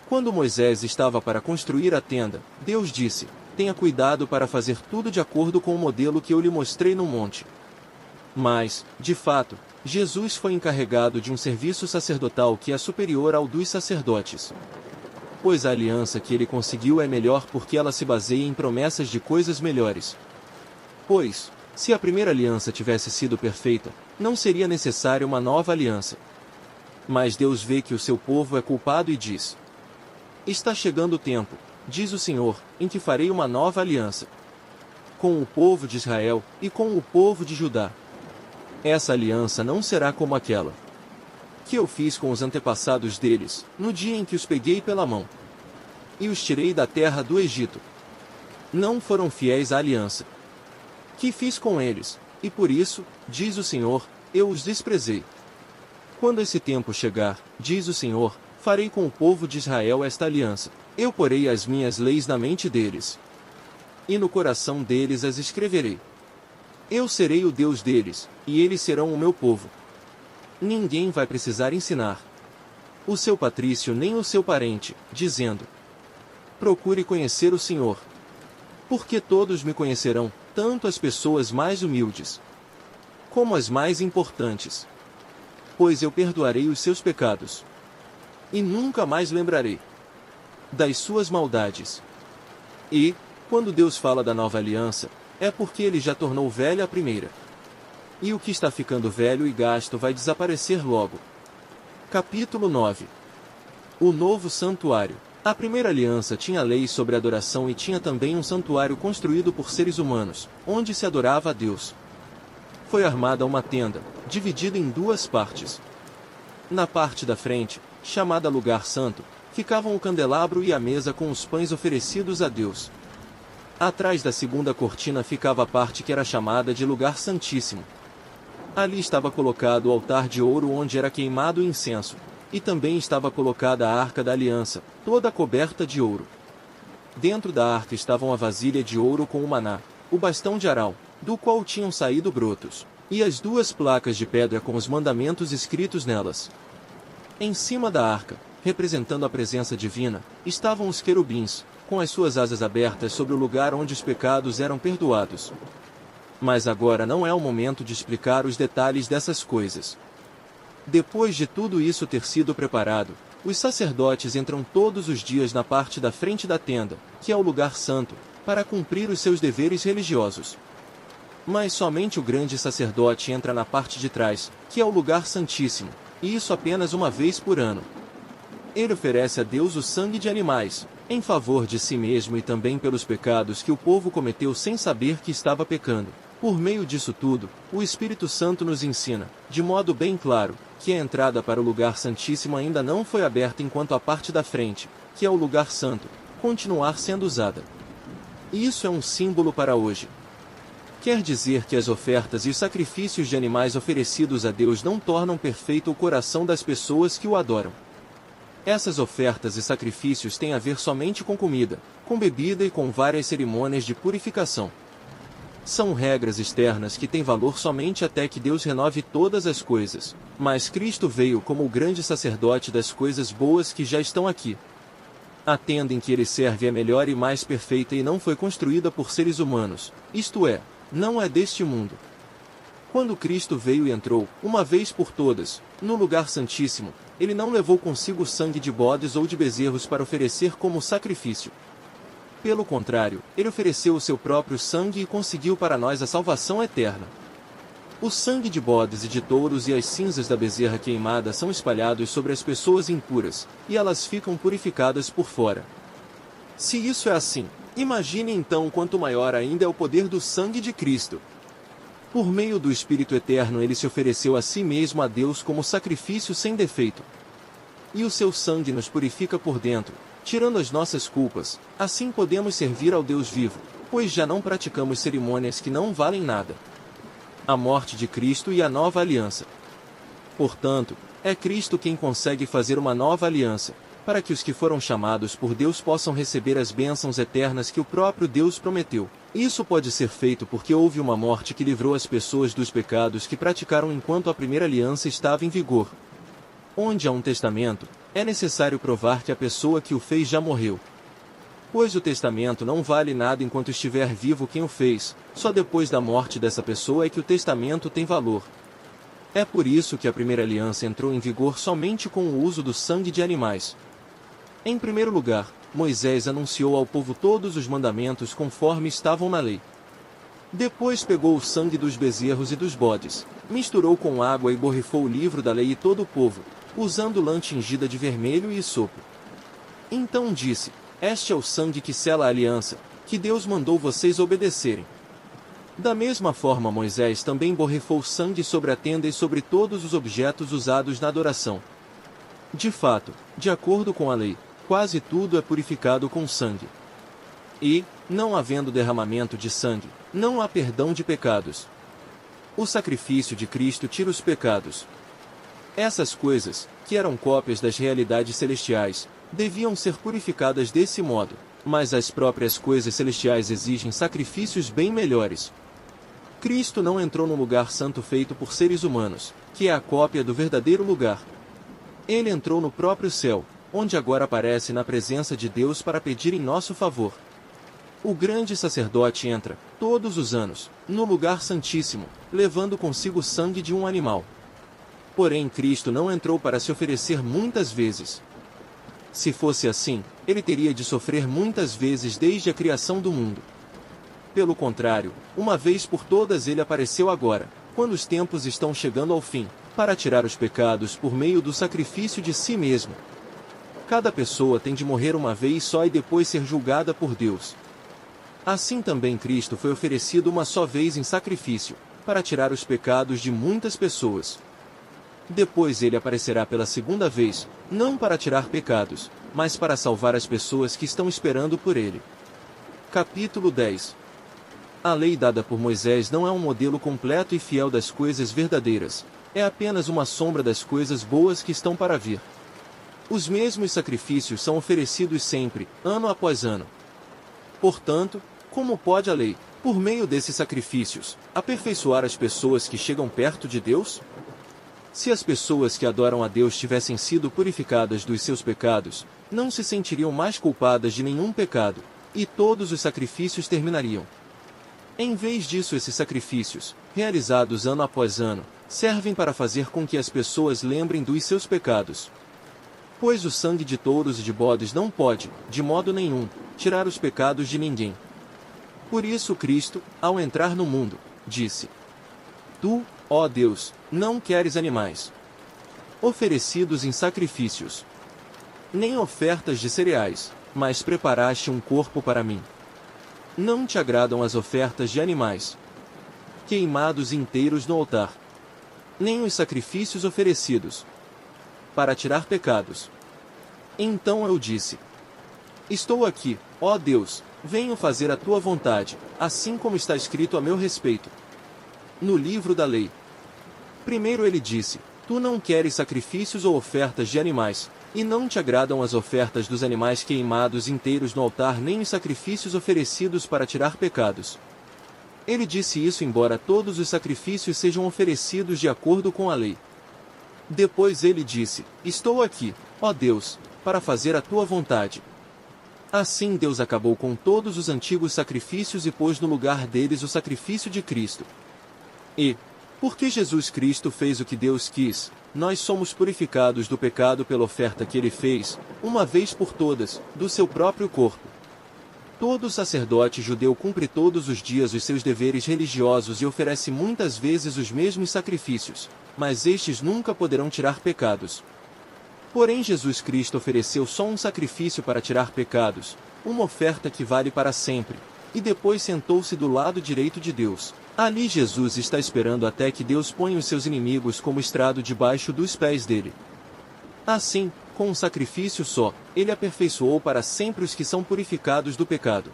Quando Moisés estava para construir a tenda, Deus disse: tenha cuidado para fazer tudo de acordo com o modelo que eu lhe mostrei no monte. Mas, de fato, Jesus foi encarregado de um serviço sacerdotal que é superior ao dos sacerdotes. Pois a aliança que ele conseguiu é melhor porque ela se baseia em promessas de coisas melhores. Pois, se a primeira aliança tivesse sido perfeita, não seria necessária uma nova aliança. Mas Deus vê que o seu povo é culpado e diz: está chegando o tempo, diz o Senhor, em que farei uma nova aliança com o povo de Israel e com o povo de Judá. Essa aliança não será como aquela que eu fiz com os antepassados deles, no dia em que os peguei pela mão e os tirei da terra do Egito. Não foram fiéis à aliança que fiz com eles, e por isso, diz o Senhor, eu os desprezei. Quando esse tempo chegar, diz o Senhor, farei com o povo de Israel esta aliança. Eu porei as minhas leis na mente deles, e no coração deles as escreverei. Eu serei o Deus deles, e eles serão o meu povo. Ninguém vai precisar ensinar o seu patrício nem o seu parente, dizendo: procure conhecer o Senhor. Porque todos me conhecerão, tanto as pessoas mais humildes como as mais importantes. Pois eu perdoarei os seus pecados, e nunca mais lembrarei das suas maldades. E, quando Deus fala da nova aliança, é porque ele já tornou velha a primeira. E o que está ficando velho e gasto vai desaparecer logo. Capítulo 9. O novo santuário. A primeira aliança tinha leis sobre adoração e tinha também um santuário construído por seres humanos, onde se adorava a Deus. Foi armada uma tenda, dividida em duas partes. Na parte da frente, chamada Lugar Santo, ficavam o candelabro e a mesa com os pães oferecidos a Deus. Atrás da segunda cortina ficava a parte que era chamada de Lugar Santíssimo. Ali estava colocado o altar de ouro onde era queimado o incenso, e também estava colocada a arca da aliança, toda coberta de ouro. Dentro da arca estavam a vasilha de ouro com o maná, o bastão de Arão, do qual tinham saído brotos, e as duas placas de pedra com os mandamentos escritos nelas. Em cima da arca, representando a presença divina, estavam os querubins, com as suas asas abertas sobre o lugar onde os pecados eram perdoados. Mas agora não é o momento de explicar os detalhes dessas coisas. Depois de tudo isso ter sido preparado, os sacerdotes entram todos os dias na parte da frente da tenda, que é o lugar santo, para cumprir os seus deveres religiosos. Mas somente o grande sacerdote entra na parte de trás, que é o lugar santíssimo, e isso apenas uma vez por ano. Ele oferece a Deus o sangue de animais, em favor de si mesmo e também pelos pecados que o povo cometeu sem saber que estava pecando. Por meio disso tudo, o Espírito Santo nos ensina, de modo bem claro, que a entrada para o lugar santíssimo ainda não foi aberta enquanto a parte da frente, que é o lugar santo, continuar sendo usada. E isso é um símbolo para hoje. Quer dizer que as ofertas e os sacrifícios de animais oferecidos a Deus não tornam perfeito o coração das pessoas que o adoram. Essas ofertas e sacrifícios têm a ver somente com comida, com bebida e com várias cerimônias de purificação. São regras externas que têm valor somente até que Deus renove todas as coisas, mas Cristo veio como o grande sacerdote das coisas boas que já estão aqui. A tenda em que ele serve é melhor e mais perfeita e não foi construída por seres humanos, isto é, não é deste mundo. Quando Cristo veio e entrou, uma vez por todas, no lugar santíssimo, ele não levou consigo sangue de bodes ou de bezerros para oferecer como sacrifício. Pelo contrário, ele ofereceu o seu próprio sangue e conseguiu para nós a salvação eterna. O sangue de bodes e de touros e as cinzas da bezerra queimada são espalhados sobre as pessoas impuras, e elas ficam purificadas por fora. Se isso é assim, imagine então quanto maior ainda é o poder do sangue de Cristo. Por meio do Espírito Eterno ele se ofereceu a si mesmo a Deus como sacrifício sem defeito. E o seu sangue nos purifica por dentro, tirando as nossas culpas, assim podemos servir ao Deus vivo, pois já não praticamos cerimônias que não valem nada. A morte de Cristo e a nova aliança. Portanto, é Cristo quem consegue fazer uma nova aliança, para que os que foram chamados por Deus possam receber as bênçãos eternas que o próprio Deus prometeu. Isso pode ser feito porque houve uma morte que livrou as pessoas dos pecados que praticaram enquanto a primeira aliança estava em vigor. Onde há um testamento, é necessário provar que a pessoa que o fez já morreu. Pois o testamento não vale nada enquanto estiver vivo quem o fez, só depois da morte dessa pessoa é que o testamento tem valor. É por isso que a primeira aliança entrou em vigor somente com o uso do sangue de animais. Em primeiro lugar, Moisés anunciou ao povo todos os mandamentos conforme estavam na lei. Depois pegou o sangue dos bezerros e dos bodes, misturou com água e borrifou o livro da lei e todo o povo, usando lã tingida de vermelho e hisopo. Então disse: Este é o sangue que sela a aliança, que Deus mandou vocês obedecerem. Da mesma forma Moisés também borrifou sangue sobre a tenda e sobre todos os objetos usados na adoração. De fato, de acordo com a lei, quase tudo é purificado com sangue. E, não havendo derramamento de sangue, não há perdão de pecados. O sacrifício de Cristo tira os pecados. Essas coisas, que eram cópias das realidades celestiais, deviam ser purificadas desse modo, mas as próprias coisas celestiais exigem sacrifícios bem melhores. Cristo não entrou no lugar santo feito por seres humanos, que é a cópia do verdadeiro lugar. Ele entrou no próprio céu, onde agora aparece na presença de Deus para pedir em nosso favor. O grande sacerdote entra, todos os anos, no lugar santíssimo, levando consigo o sangue de um animal. Porém Cristo não entrou para se oferecer muitas vezes. Se fosse assim, ele teria de sofrer muitas vezes desde a criação do mundo. Pelo contrário, uma vez por todas ele apareceu agora, quando os tempos estão chegando ao fim, para tirar os pecados por meio do sacrifício de si mesmo. Cada pessoa tem de morrer uma vez só e depois ser julgada por Deus. Assim também Cristo foi oferecido uma só vez em sacrifício, para tirar os pecados de muitas pessoas. Depois ele aparecerá pela segunda vez, não para tirar pecados, mas para salvar as pessoas que estão esperando por ele. Capítulo 10. A lei dada por Moisés não é um modelo completo e fiel das coisas verdadeiras, é apenas uma sombra das coisas boas que estão para vir. Os mesmos sacrifícios são oferecidos sempre, ano após ano. Portanto, como pode a lei, por meio desses sacrifícios, aperfeiçoar as pessoas que chegam perto de Deus? Se as pessoas que adoram a Deus tivessem sido purificadas dos seus pecados, não se sentiriam mais culpadas de nenhum pecado, e todos os sacrifícios terminariam. Em vez disso, esses sacrifícios, realizados ano após ano, servem para fazer com que as pessoas lembrem dos seus pecados. Pois o sangue de touros e de bodes não pode, de modo nenhum, tirar os pecados de ninguém. Por isso Cristo, ao entrar no mundo, disse: Tu, ó Deus, não queres animais oferecidos em sacrifícios, nem ofertas de cereais, mas preparaste um corpo para mim. Não te agradam as ofertas de animais queimados inteiros no altar, nem os sacrifícios oferecidos para tirar pecados. Então eu disse: Estou aqui, ó Deus, venho fazer a tua vontade, assim como está escrito a meu respeito no livro da lei. Primeiro ele disse: Tu não queres sacrifícios ou ofertas de animais, e não te agradam as ofertas dos animais queimados inteiros no altar nem os sacrifícios oferecidos para tirar pecados. Ele disse isso embora todos os sacrifícios sejam oferecidos de acordo com a lei. Depois ele disse: Estou aqui, ó Deus, para fazer a tua vontade. Assim Deus acabou com todos os antigos sacrifícios e pôs no lugar deles o sacrifício de Cristo. E, porque Jesus Cristo fez o que Deus quis, nós somos purificados do pecado pela oferta que ele fez, uma vez por todas, do seu próprio corpo. Todo sacerdote judeu cumpre todos os dias os seus deveres religiosos e oferece muitas vezes os mesmos sacrifícios, mas estes nunca poderão tirar pecados. Porém Jesus Cristo ofereceu só um sacrifício para tirar pecados, uma oferta que vale para sempre, e depois sentou-se do lado direito de Deus. Ali Jesus está esperando até que Deus ponha os seus inimigos como estrado debaixo dos pés dele. Assim, com um sacrifício só, ele aperfeiçoou para sempre os que são purificados do pecado.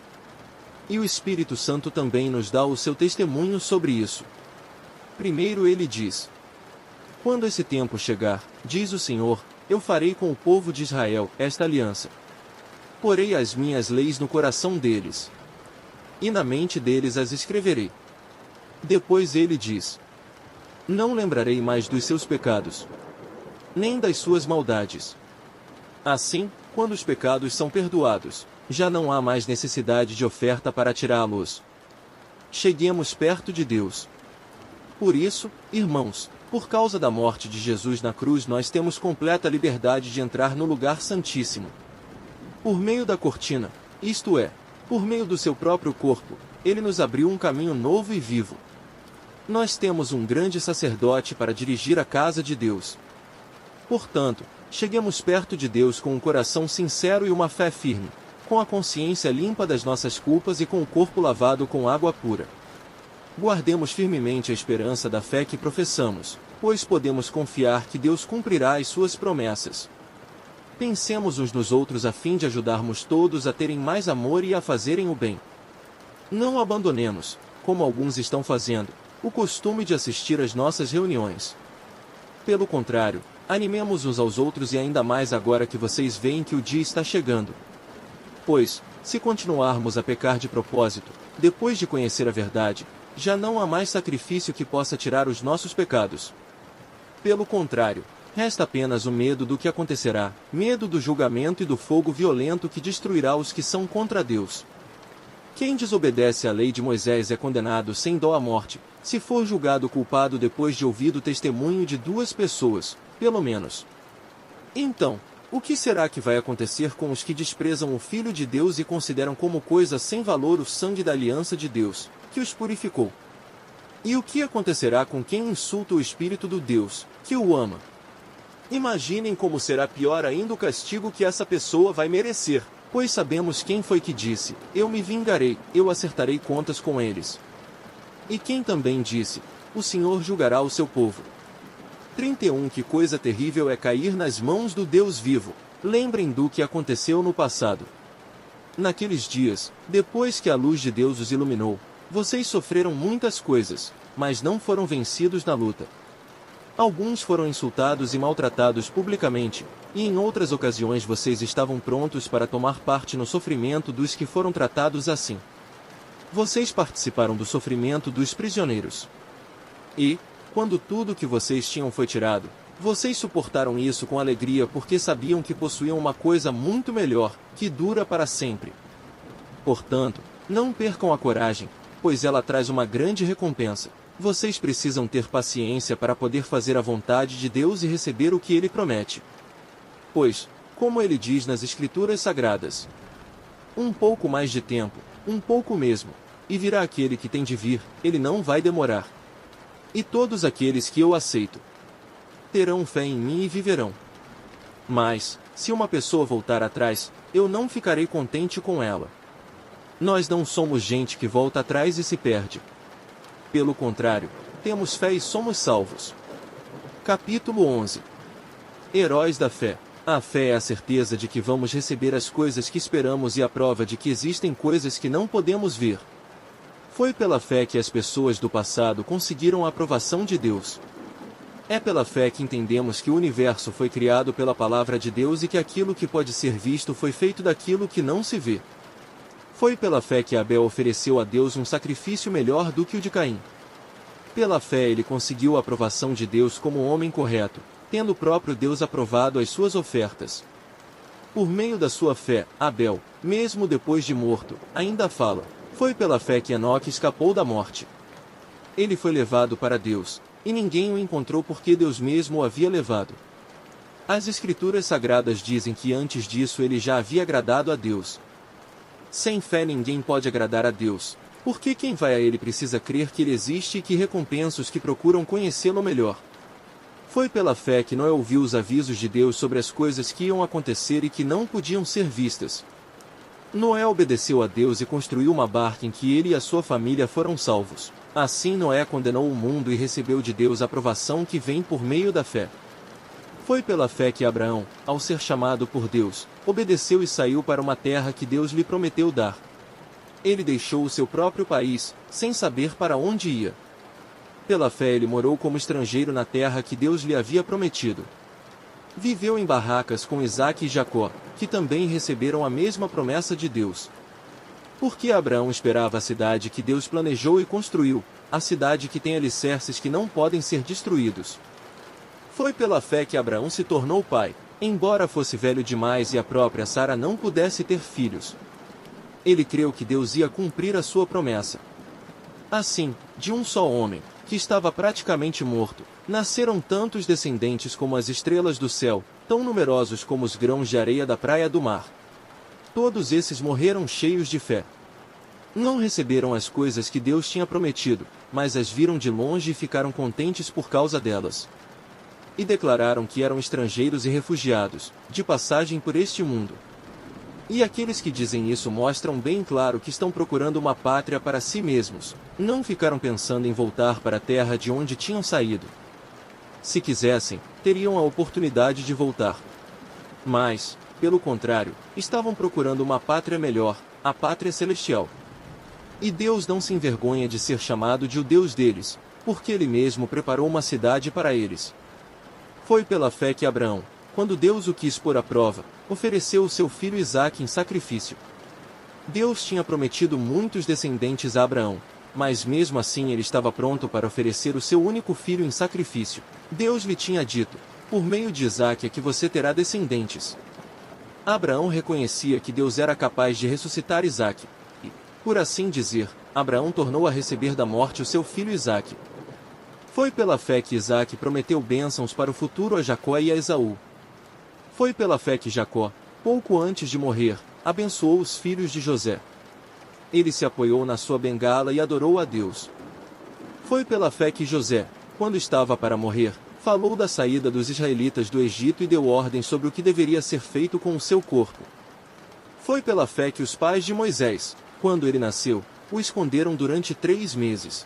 E o Espírito Santo também nos dá o seu testemunho sobre isso. Primeiro ele diz: Quando esse tempo chegar, diz o Senhor, eu farei com o povo de Israel esta aliança. Porei as minhas leis no coração deles, e na mente deles as escreverei. Depois ele diz: não lembrarei mais dos seus pecados, nem das suas maldades. Assim, quando os pecados são perdoados, já não há mais necessidade de oferta para tirá-los. Cheguemos perto de Deus. Por isso, irmãos, por causa da morte de Jesus na cruz, nós temos completa liberdade de entrar no lugar santíssimo. Por meio da cortina, isto é, por meio do seu próprio corpo, ele nos abriu um caminho novo e vivo. Nós temos um grande sacerdote para dirigir a casa de Deus. Portanto, cheguemos perto de Deus com um coração sincero e uma fé firme, com a consciência limpa das nossas culpas e com o corpo lavado com água pura. Guardemos firmemente a esperança da fé que professamos, pois podemos confiar que Deus cumprirá as suas promessas. Pensemos uns nos outros a fim de ajudarmos todos a terem mais amor e a fazerem o bem. Não abandonemos, como alguns estão fazendo, o costume de assistir às nossas reuniões. Pelo contrário, animemos uns aos outros e ainda mais agora que vocês veem que o dia está chegando. Pois, se continuarmos a pecar de propósito, depois de conhecer a verdade, já não há mais sacrifício que possa tirar os nossos pecados. Pelo contrário, resta apenas o medo do que acontecerá, medo do julgamento e do fogo violento que destruirá os que são contra Deus. Quem desobedece à lei de Moisés é condenado sem dó à morte, se for julgado culpado depois de ouvido o testemunho de 2 pessoas, pelo menos. Então, o que será que vai acontecer com os que desprezam o Filho de Deus e consideram como coisa sem valor o sangue da aliança de Deus, que os purificou? E o que acontecerá com quem insulta o Espírito do Deus, que o ama? Imaginem como será pior ainda o castigo que essa pessoa vai merecer, pois sabemos quem foi que disse: eu me vingarei, eu acertarei contas com eles. E quem também disse: o Senhor julgará o seu povo. 31 Que coisa terrível é cair nas mãos do Deus vivo. Lembrem do que aconteceu no passado. Naqueles dias, depois que a luz de Deus os iluminou, vocês sofreram muitas coisas, mas não foram vencidos na luta. Alguns foram insultados e maltratados publicamente, e em outras ocasiões vocês estavam prontos para tomar parte no sofrimento dos que foram tratados assim. Vocês participaram do sofrimento dos prisioneiros. E, quando tudo que vocês tinham foi tirado, vocês suportaram isso com alegria porque sabiam que possuíam uma coisa muito melhor, que dura para sempre. Portanto, não percam a coragem, pois ela traz uma grande recompensa. Vocês precisam ter paciência para poder fazer a vontade de Deus e receber o que Ele promete. Pois, como Ele diz nas Escrituras Sagradas, um pouco mais de tempo, um pouco mesmo, e virá aquele que tem de vir, ele não vai demorar. E todos aqueles que eu aceito terão fé em mim e viverão. Mas, se uma pessoa voltar atrás, eu não ficarei contente com ela. Nós não somos gente que volta atrás e se perde. Pelo contrário, temos fé e somos salvos. Capítulo 11. Heróis da fé. A fé é a certeza de que vamos receber as coisas que esperamos e a prova de que existem coisas que não podemos ver. Foi pela fé que as pessoas do passado conseguiram a aprovação de Deus. É pela fé que entendemos que o universo foi criado pela palavra de Deus e que aquilo que pode ser visto foi feito daquilo que não se vê. Foi pela fé que Abel ofereceu a Deus um sacrifício melhor do que o de Caim. Pela fé ele conseguiu a aprovação de Deus como um homem correto, tendo o próprio Deus aprovado as suas ofertas. Por meio da sua fé, Abel, mesmo depois de morto, ainda fala. Foi pela fé que Enoque escapou da morte. Ele foi levado para Deus, e ninguém o encontrou porque Deus mesmo o havia levado. As Escrituras Sagradas dizem que antes disso ele já havia agradado a Deus. Sem fé ninguém pode agradar a Deus, porque quem vai a Ele precisa crer que Ele existe e que recompensa os que procuram conhecê-lo melhor. Foi pela fé que Noé ouviu os avisos de Deus sobre as coisas que iam acontecer e que não podiam ser vistas. Noé obedeceu a Deus e construiu uma barca em que ele e a sua família foram salvos. Assim Noé condenou o mundo e recebeu de Deus a aprovação que vem por meio da fé. Foi pela fé que Abraão, ao ser chamado por Deus, obedeceu e saiu para uma terra que Deus lhe prometeu dar. Ele deixou o seu próprio país, sem saber para onde ia. Pela fé ele morou como estrangeiro na terra que Deus lhe havia prometido. Viveu em barracas com Isaque e Jacó, que também receberam a mesma promessa de Deus. Porque Abraão esperava a cidade que Deus planejou e construiu, a cidade que tem alicerces que não podem ser destruídos. Foi pela fé que Abraão se tornou pai, embora fosse velho demais e a própria Sara não pudesse ter filhos. Ele creu que Deus ia cumprir a sua promessa. Assim, de um só homem, que estava praticamente morto, nasceram tantos descendentes como as estrelas do céu, tão numerosos como os grãos de areia da praia do mar. Todos esses morreram cheios de fé. Não receberam as coisas que Deus tinha prometido, mas as viram de longe e ficaram contentes por causa delas. E declararam que eram estrangeiros e refugiados, de passagem por este mundo. E aqueles que dizem isso mostram bem claro que estão procurando uma pátria para si mesmos, não ficaram pensando em voltar para a terra de onde tinham saído. Se quisessem, teriam a oportunidade de voltar. Mas, pelo contrário, estavam procurando uma pátria melhor, a pátria celestial. E Deus não se envergonha de ser chamado de o Deus deles, porque Ele mesmo preparou uma cidade para eles. Foi pela fé que Abraão, quando Deus o quis pôr à prova, ofereceu o seu filho Isaque em sacrifício. Deus tinha prometido muitos descendentes a Abraão, mas mesmo assim ele estava pronto para oferecer o seu único filho em sacrifício. Deus lhe tinha dito, por meio de Isaque é que você terá descendentes. Abraão reconhecia que Deus era capaz de ressuscitar Isaque, e, por assim dizer, Abraão tornou a receber da morte o seu filho Isaque. Foi pela fé que Isaque prometeu bênçãos para o futuro a Jacó e a Esaú. Foi pela fé que Jacó, pouco antes de morrer, abençoou os filhos de José. Ele se apoiou na sua bengala e adorou a Deus. Foi pela fé que José, quando estava para morrer, falou da saída dos israelitas do Egito e deu ordem sobre o que deveria ser feito com o seu corpo. Foi pela fé que os pais de Moisés, quando ele nasceu, o esconderam durante 3 meses.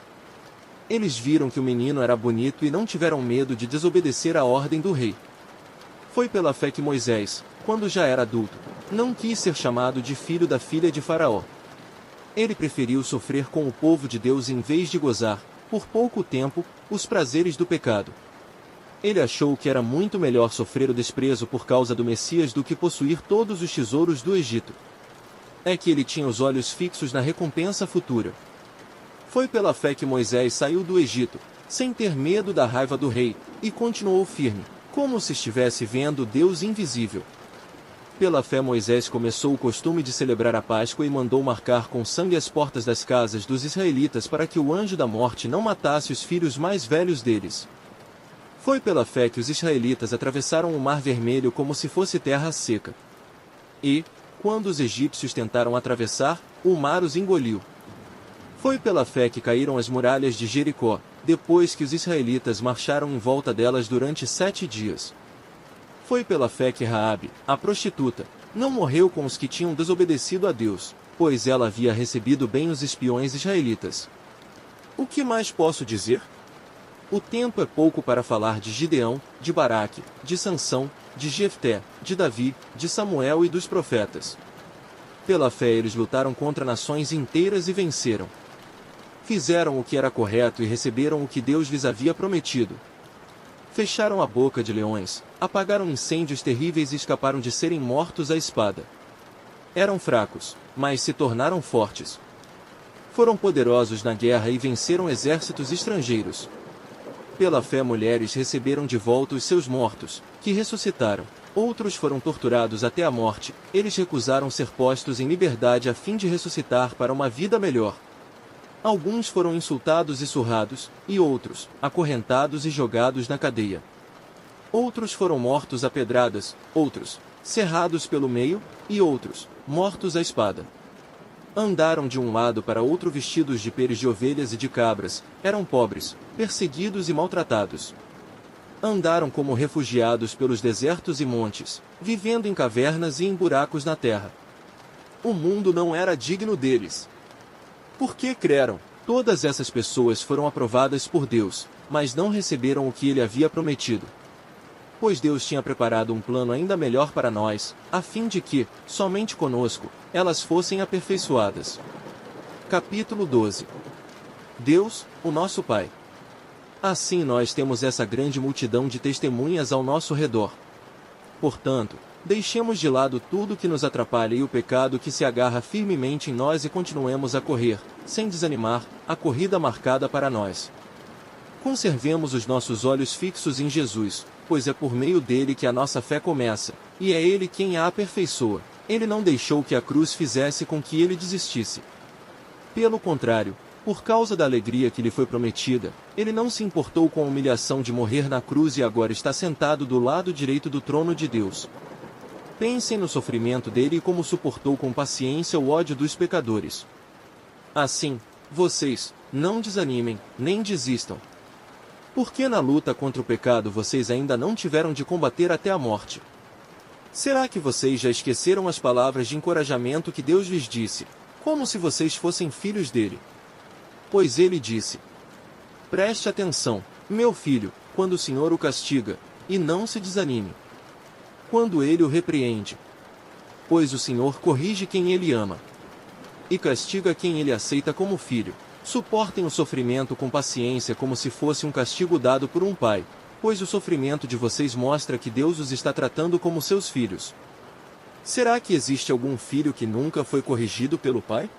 Eles viram que o menino era bonito e não tiveram medo de desobedecer à ordem do rei. Foi pela fé que Moisés, quando já era adulto, não quis ser chamado de filho da filha de Faraó. Ele preferiu sofrer com o povo de Deus em vez de gozar, por pouco tempo, os prazeres do pecado. Ele achou que era muito melhor sofrer o desprezo por causa do Messias do que possuir todos os tesouros do Egito. É que ele tinha os olhos fixos na recompensa futura. Foi pela fé que Moisés saiu do Egito, sem ter medo da raiva do rei, e continuou firme, como se estivesse vendo Deus invisível. Pela fé Moisés começou o costume de celebrar a Páscoa e mandou marcar com sangue as portas das casas dos israelitas para que o anjo da morte não matasse os filhos mais velhos deles. Foi pela fé que os israelitas atravessaram o Mar Vermelho como se fosse terra seca. E, quando os egípcios tentaram atravessar, o mar os engoliu. Foi pela fé que caíram as muralhas de Jericó, depois que os israelitas marcharam em volta delas durante 7 dias. Foi pela fé que Raabe, a prostituta, não morreu com os que tinham desobedecido a Deus, pois ela havia recebido bem os espiões israelitas. O que mais posso dizer? O tempo é pouco para falar de Gideão, de Baraque, de Sansão, de Jefté, de Davi, de Samuel e dos profetas. Pela fé eles lutaram contra nações inteiras e venceram. Fizeram o que era correto e receberam o que Deus lhes havia prometido. Fecharam a boca de leões, apagaram incêndios terríveis e escaparam de serem mortos à espada. Eram fracos, mas se tornaram fortes. Foram poderosos na guerra e venceram exércitos estrangeiros. Pela fé mulheres receberam de volta os seus mortos, que ressuscitaram. Outros foram torturados até a morte, eles recusaram ser postos em liberdade a fim de ressuscitar para uma vida melhor. Alguns foram insultados e surrados, e outros, acorrentados e jogados na cadeia. Outros foram mortos a pedradas, outros, cerrados pelo meio, e outros, mortos à espada. Andaram de um lado para outro vestidos de peles de ovelhas e de cabras, eram pobres, perseguidos e maltratados. Andaram como refugiados pelos desertos e montes, vivendo em cavernas e em buracos na terra. O mundo não era digno deles. Porque creram, todas essas pessoas foram aprovadas por Deus, mas não receberam o que ele havia prometido. Pois Deus tinha preparado um plano ainda melhor para nós, a fim de que, somente conosco, elas fossem aperfeiçoadas. Capítulo 12. Deus, o nosso Pai. Assim nós temos essa grande multidão de testemunhas ao nosso redor. Portanto, deixemos de lado tudo que nos atrapalha e o pecado que se agarra firmemente em nós e continuemos a correr, sem desanimar, a corrida marcada para nós. Conservemos os nossos olhos fixos em Jesus, pois é por meio dele que a nossa fé começa, e é ele quem a aperfeiçoa. Ele não deixou que a cruz fizesse com que ele desistisse. Pelo contrário, por causa da alegria que lhe foi prometida, ele não se importou com a humilhação de morrer na cruz e agora está sentado do lado direito do trono de Deus. Pensem no sofrimento dele e como suportou com paciência o ódio dos pecadores. Assim, vocês, não desanimem, nem desistam. Porque na luta contra o pecado vocês ainda não tiveram de combater até a morte? Será que vocês já esqueceram as palavras de encorajamento que Deus lhes disse, como se vocês fossem filhos dele? Pois ele disse: preste atenção, meu filho, quando o Senhor o castiga, e não se desanime. Quando ele o repreende. Pois o Senhor corrige quem ele ama. E castiga quem ele aceita como filho. Suportem o sofrimento com paciência como se fosse um castigo dado por um pai, pois o sofrimento de vocês mostra que Deus os está tratando como seus filhos. Será que existe algum filho que nunca foi corrigido pelo pai?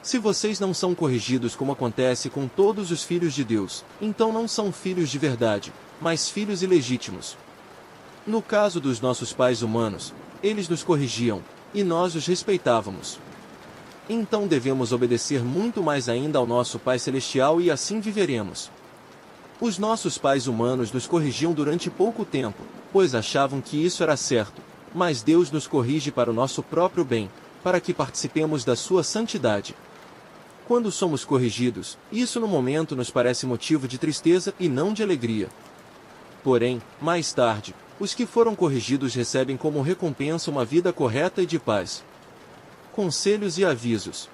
Se vocês não são corrigidos como acontece com todos os filhos de Deus, então não são filhos de verdade, mas filhos ilegítimos. No caso dos nossos pais humanos, eles nos corrigiam, e nós os respeitávamos. Então devemos obedecer muito mais ainda ao nosso Pai Celestial e assim viveremos. Os nossos pais humanos nos corrigiam durante pouco tempo, pois achavam que isso era certo, mas Deus nos corrige para o nosso próprio bem, para que participemos da sua santidade. Quando somos corrigidos, isso no momento nos parece motivo de tristeza e não de alegria. Porém, mais tarde, os que foram corrigidos recebem como recompensa uma vida correta e de paz. Conselhos e avisos.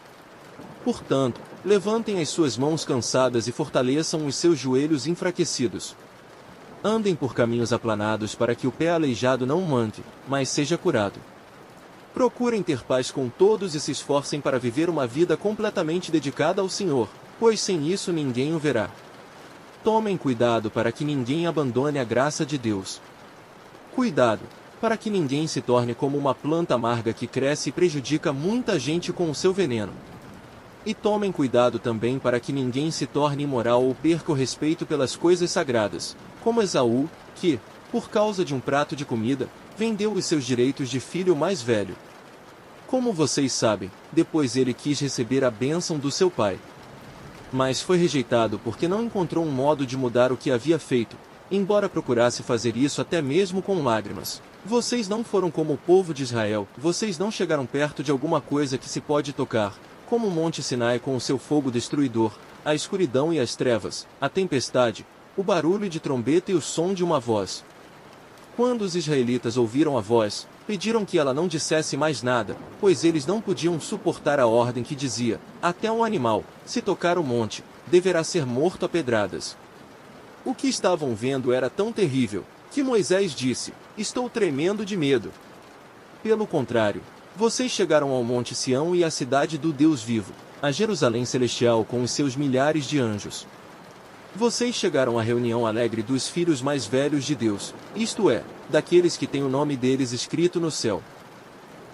Portanto, levantem as suas mãos cansadas e fortaleçam os seus joelhos enfraquecidos. Andem por caminhos aplanados para que o pé aleijado não manque, mas seja curado. Procurem ter paz com todos e se esforcem para viver uma vida completamente dedicada ao Senhor, pois sem isso ninguém o verá. Tomem cuidado para que ninguém abandone a graça de Deus. Cuidado, para que ninguém se torne como uma planta amarga que cresce e prejudica muita gente com o seu veneno. E tomem cuidado também para que ninguém se torne imoral ou perca o respeito pelas coisas sagradas, como Esaú, que, por causa de um prato de comida, vendeu os seus direitos de filho mais velho. Como vocês sabem, depois ele quis receber a bênção do seu pai. Mas foi rejeitado porque não encontrou um modo de mudar o que havia feito, embora procurasse fazer isso até mesmo com lágrimas. Vocês não foram como o povo de Israel, vocês não chegaram perto de alguma coisa que se pode tocar, como o Monte Sinai com o seu fogo destruidor, a escuridão e as trevas, a tempestade, o barulho de trombeta e o som de uma voz. Quando os israelitas ouviram a voz, pediram que ela não dissesse mais nada, pois eles não podiam suportar a ordem que dizia: até um animal, se tocar o monte, deverá ser morto a pedradas. O que estavam vendo era tão terrível, que Moisés disse: estou tremendo de medo. Pelo contrário, vocês chegaram ao Monte Sião e à cidade do Deus vivo, a Jerusalém celestial com os seus milhares de anjos. Vocês chegaram à reunião alegre dos filhos mais velhos de Deus, isto é, daqueles que têm o nome deles escrito no céu.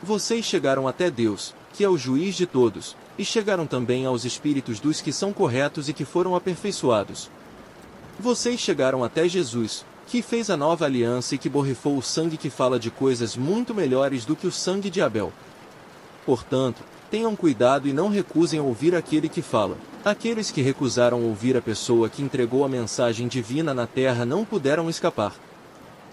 Vocês chegaram até Deus, que é o juiz de todos, e chegaram também aos espíritos dos que são corretos e que foram aperfeiçoados. Vocês chegaram até Jesus, que fez a nova aliança e que borrifou o sangue que fala de coisas muito melhores do que o sangue de Abel. Portanto, tenham cuidado e não recusem ouvir aquele que fala. Aqueles que recusaram ouvir a pessoa que entregou a mensagem divina na terra não puderam escapar.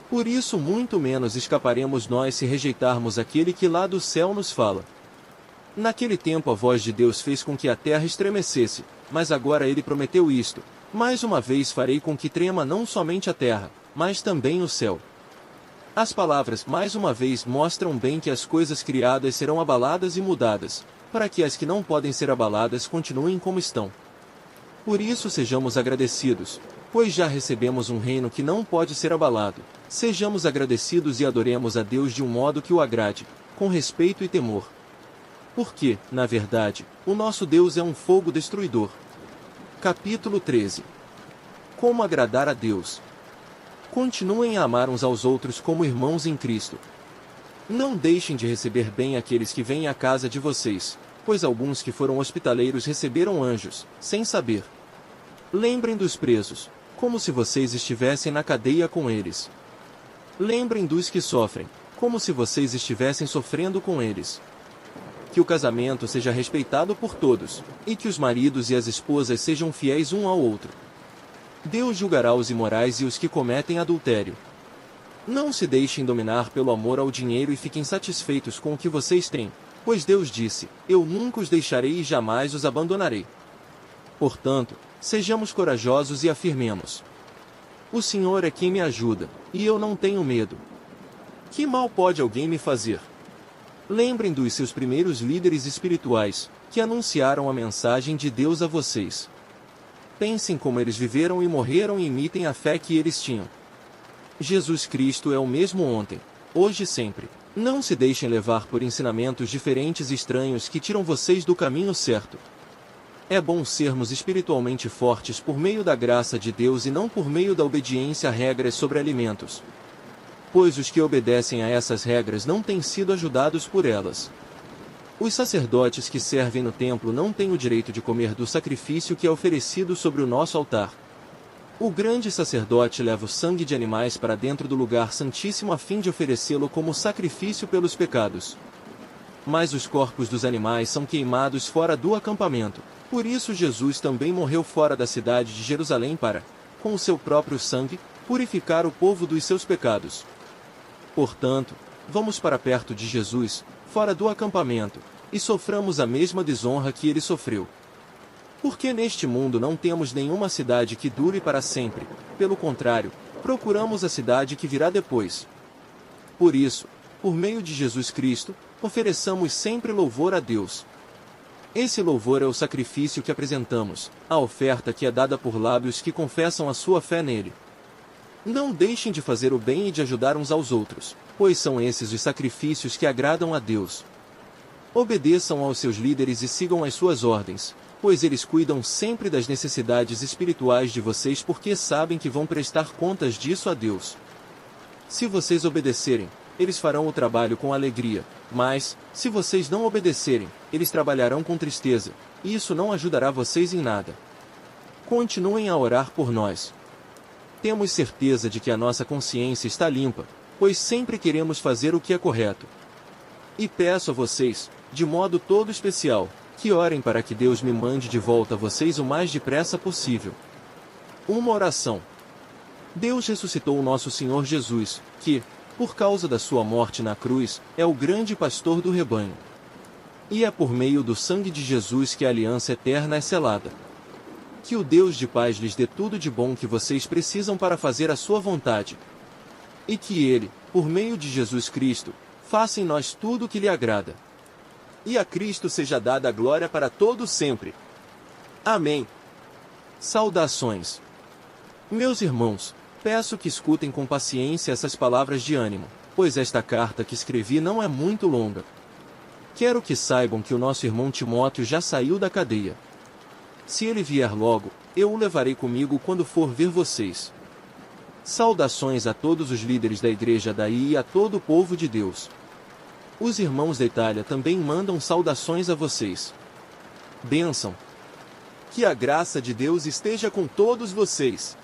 Por isso muito menos escaparemos nós se rejeitarmos aquele que lá do céu nos fala. Naquele tempo a voz de Deus fez com que a terra estremecesse, mas agora ele prometeu isto: mais uma vez farei com que trema não somente a terra, mas também o céu. As palavras mais uma vez mostram bem que as coisas criadas serão abaladas e mudadas, para que as que não podem ser abaladas continuem como estão. Por isso sejamos agradecidos, pois já recebemos um reino que não pode ser abalado. Sejamos agradecidos e adoremos a Deus de um modo que o agrade, com respeito e temor. Porque, na verdade, o nosso Deus é um fogo destruidor. Capítulo 13. Como agradar a Deus? Continuem a amar uns aos outros como irmãos em Cristo. Não deixem de receber bem aqueles que vêm à casa de vocês, pois alguns que foram hospitaleiros receberam anjos, sem saber. Lembrem dos presos, como se vocês estivessem na cadeia com eles. Lembrem dos que sofrem, como se vocês estivessem sofrendo com eles. Que o casamento seja respeitado por todos, e que os maridos e as esposas sejam fiéis um ao outro. Deus julgará os imorais e os que cometem adultério. Não se deixem dominar pelo amor ao dinheiro e fiquem satisfeitos com o que vocês têm, pois Deus disse: Eu nunca os deixarei e jamais os abandonarei. Portanto, sejamos corajosos e afirmemos: O Senhor é quem me ajuda, e eu não tenho medo. Que mal pode alguém me fazer? Lembrem dos seus primeiros líderes espirituais, que anunciaram a mensagem de Deus a vocês. Pensem como eles viveram e morreram e imitem a fé que eles tinham. Jesus Cristo é o mesmo ontem, hoje e sempre. Não se deixem levar por ensinamentos diferentes e estranhos que tiram vocês do caminho certo. É bom sermos espiritualmente fortes por meio da graça de Deus e não por meio da obediência a regras sobre alimentos. Pois os que obedecem a essas regras não têm sido ajudados por elas. Os sacerdotes que servem no templo não têm o direito de comer do sacrifício que é oferecido sobre o nosso altar. O grande sacerdote leva o sangue de animais para dentro do lugar santíssimo a fim de oferecê-lo como sacrifício pelos pecados. Mas os corpos dos animais são queimados fora do acampamento. Por isso Jesus também morreu fora da cidade de Jerusalém para, com o seu próprio sangue, purificar o povo dos seus pecados. Portanto, vamos para perto de Jesus, fora do acampamento, e soframos a mesma desonra que ele sofreu. Porque neste mundo não temos nenhuma cidade que dure para sempre, pelo contrário, procuramos a cidade que virá depois. Por isso, por meio de Jesus Cristo, ofereçamos sempre louvor a Deus. Esse louvor é o sacrifício que apresentamos, a oferta que é dada por lábios que confessam a sua fé nele. Não deixem de fazer o bem e de ajudar uns aos outros, pois são esses os sacrifícios que agradam a Deus. Obedeçam aos seus líderes e sigam as suas ordens, pois eles cuidam sempre das necessidades espirituais de vocês porque sabem que vão prestar contas disso a Deus. Se vocês obedecerem, eles farão o trabalho com alegria, mas, se vocês não obedecerem, eles trabalharão com tristeza, e isso não ajudará vocês em nada. Continuem a orar por nós. Temos certeza de que a nossa consciência está limpa, pois sempre queremos fazer o que é correto. E peço a vocês, de modo todo especial, que orem para que Deus me mande de volta a vocês o mais depressa possível. Uma oração. Deus ressuscitou o nosso Senhor Jesus, que, por causa da sua morte na cruz, é o grande pastor do rebanho. E é por meio do sangue de Jesus que a aliança eterna é selada. Que o Deus de paz lhes dê tudo de bom que vocês precisam para fazer a sua vontade. E que Ele, por meio de Jesus Cristo, faça em nós tudo o que lhe agrada. E a Cristo seja dada a glória para todo sempre. Amém. Saudações. Meus irmãos, peço que escutem com paciência essas palavras de ânimo, pois esta carta que escrevi não é muito longa. Quero que saibam que o nosso irmão Timóteo já saiu da cadeia. Se ele vier logo, eu o levarei comigo quando for ver vocês. Saudações a todos os líderes da igreja daí e a todo o povo de Deus. Os irmãos da Itália também mandam saudações a vocês. Bênção. Que a graça de Deus esteja com todos vocês.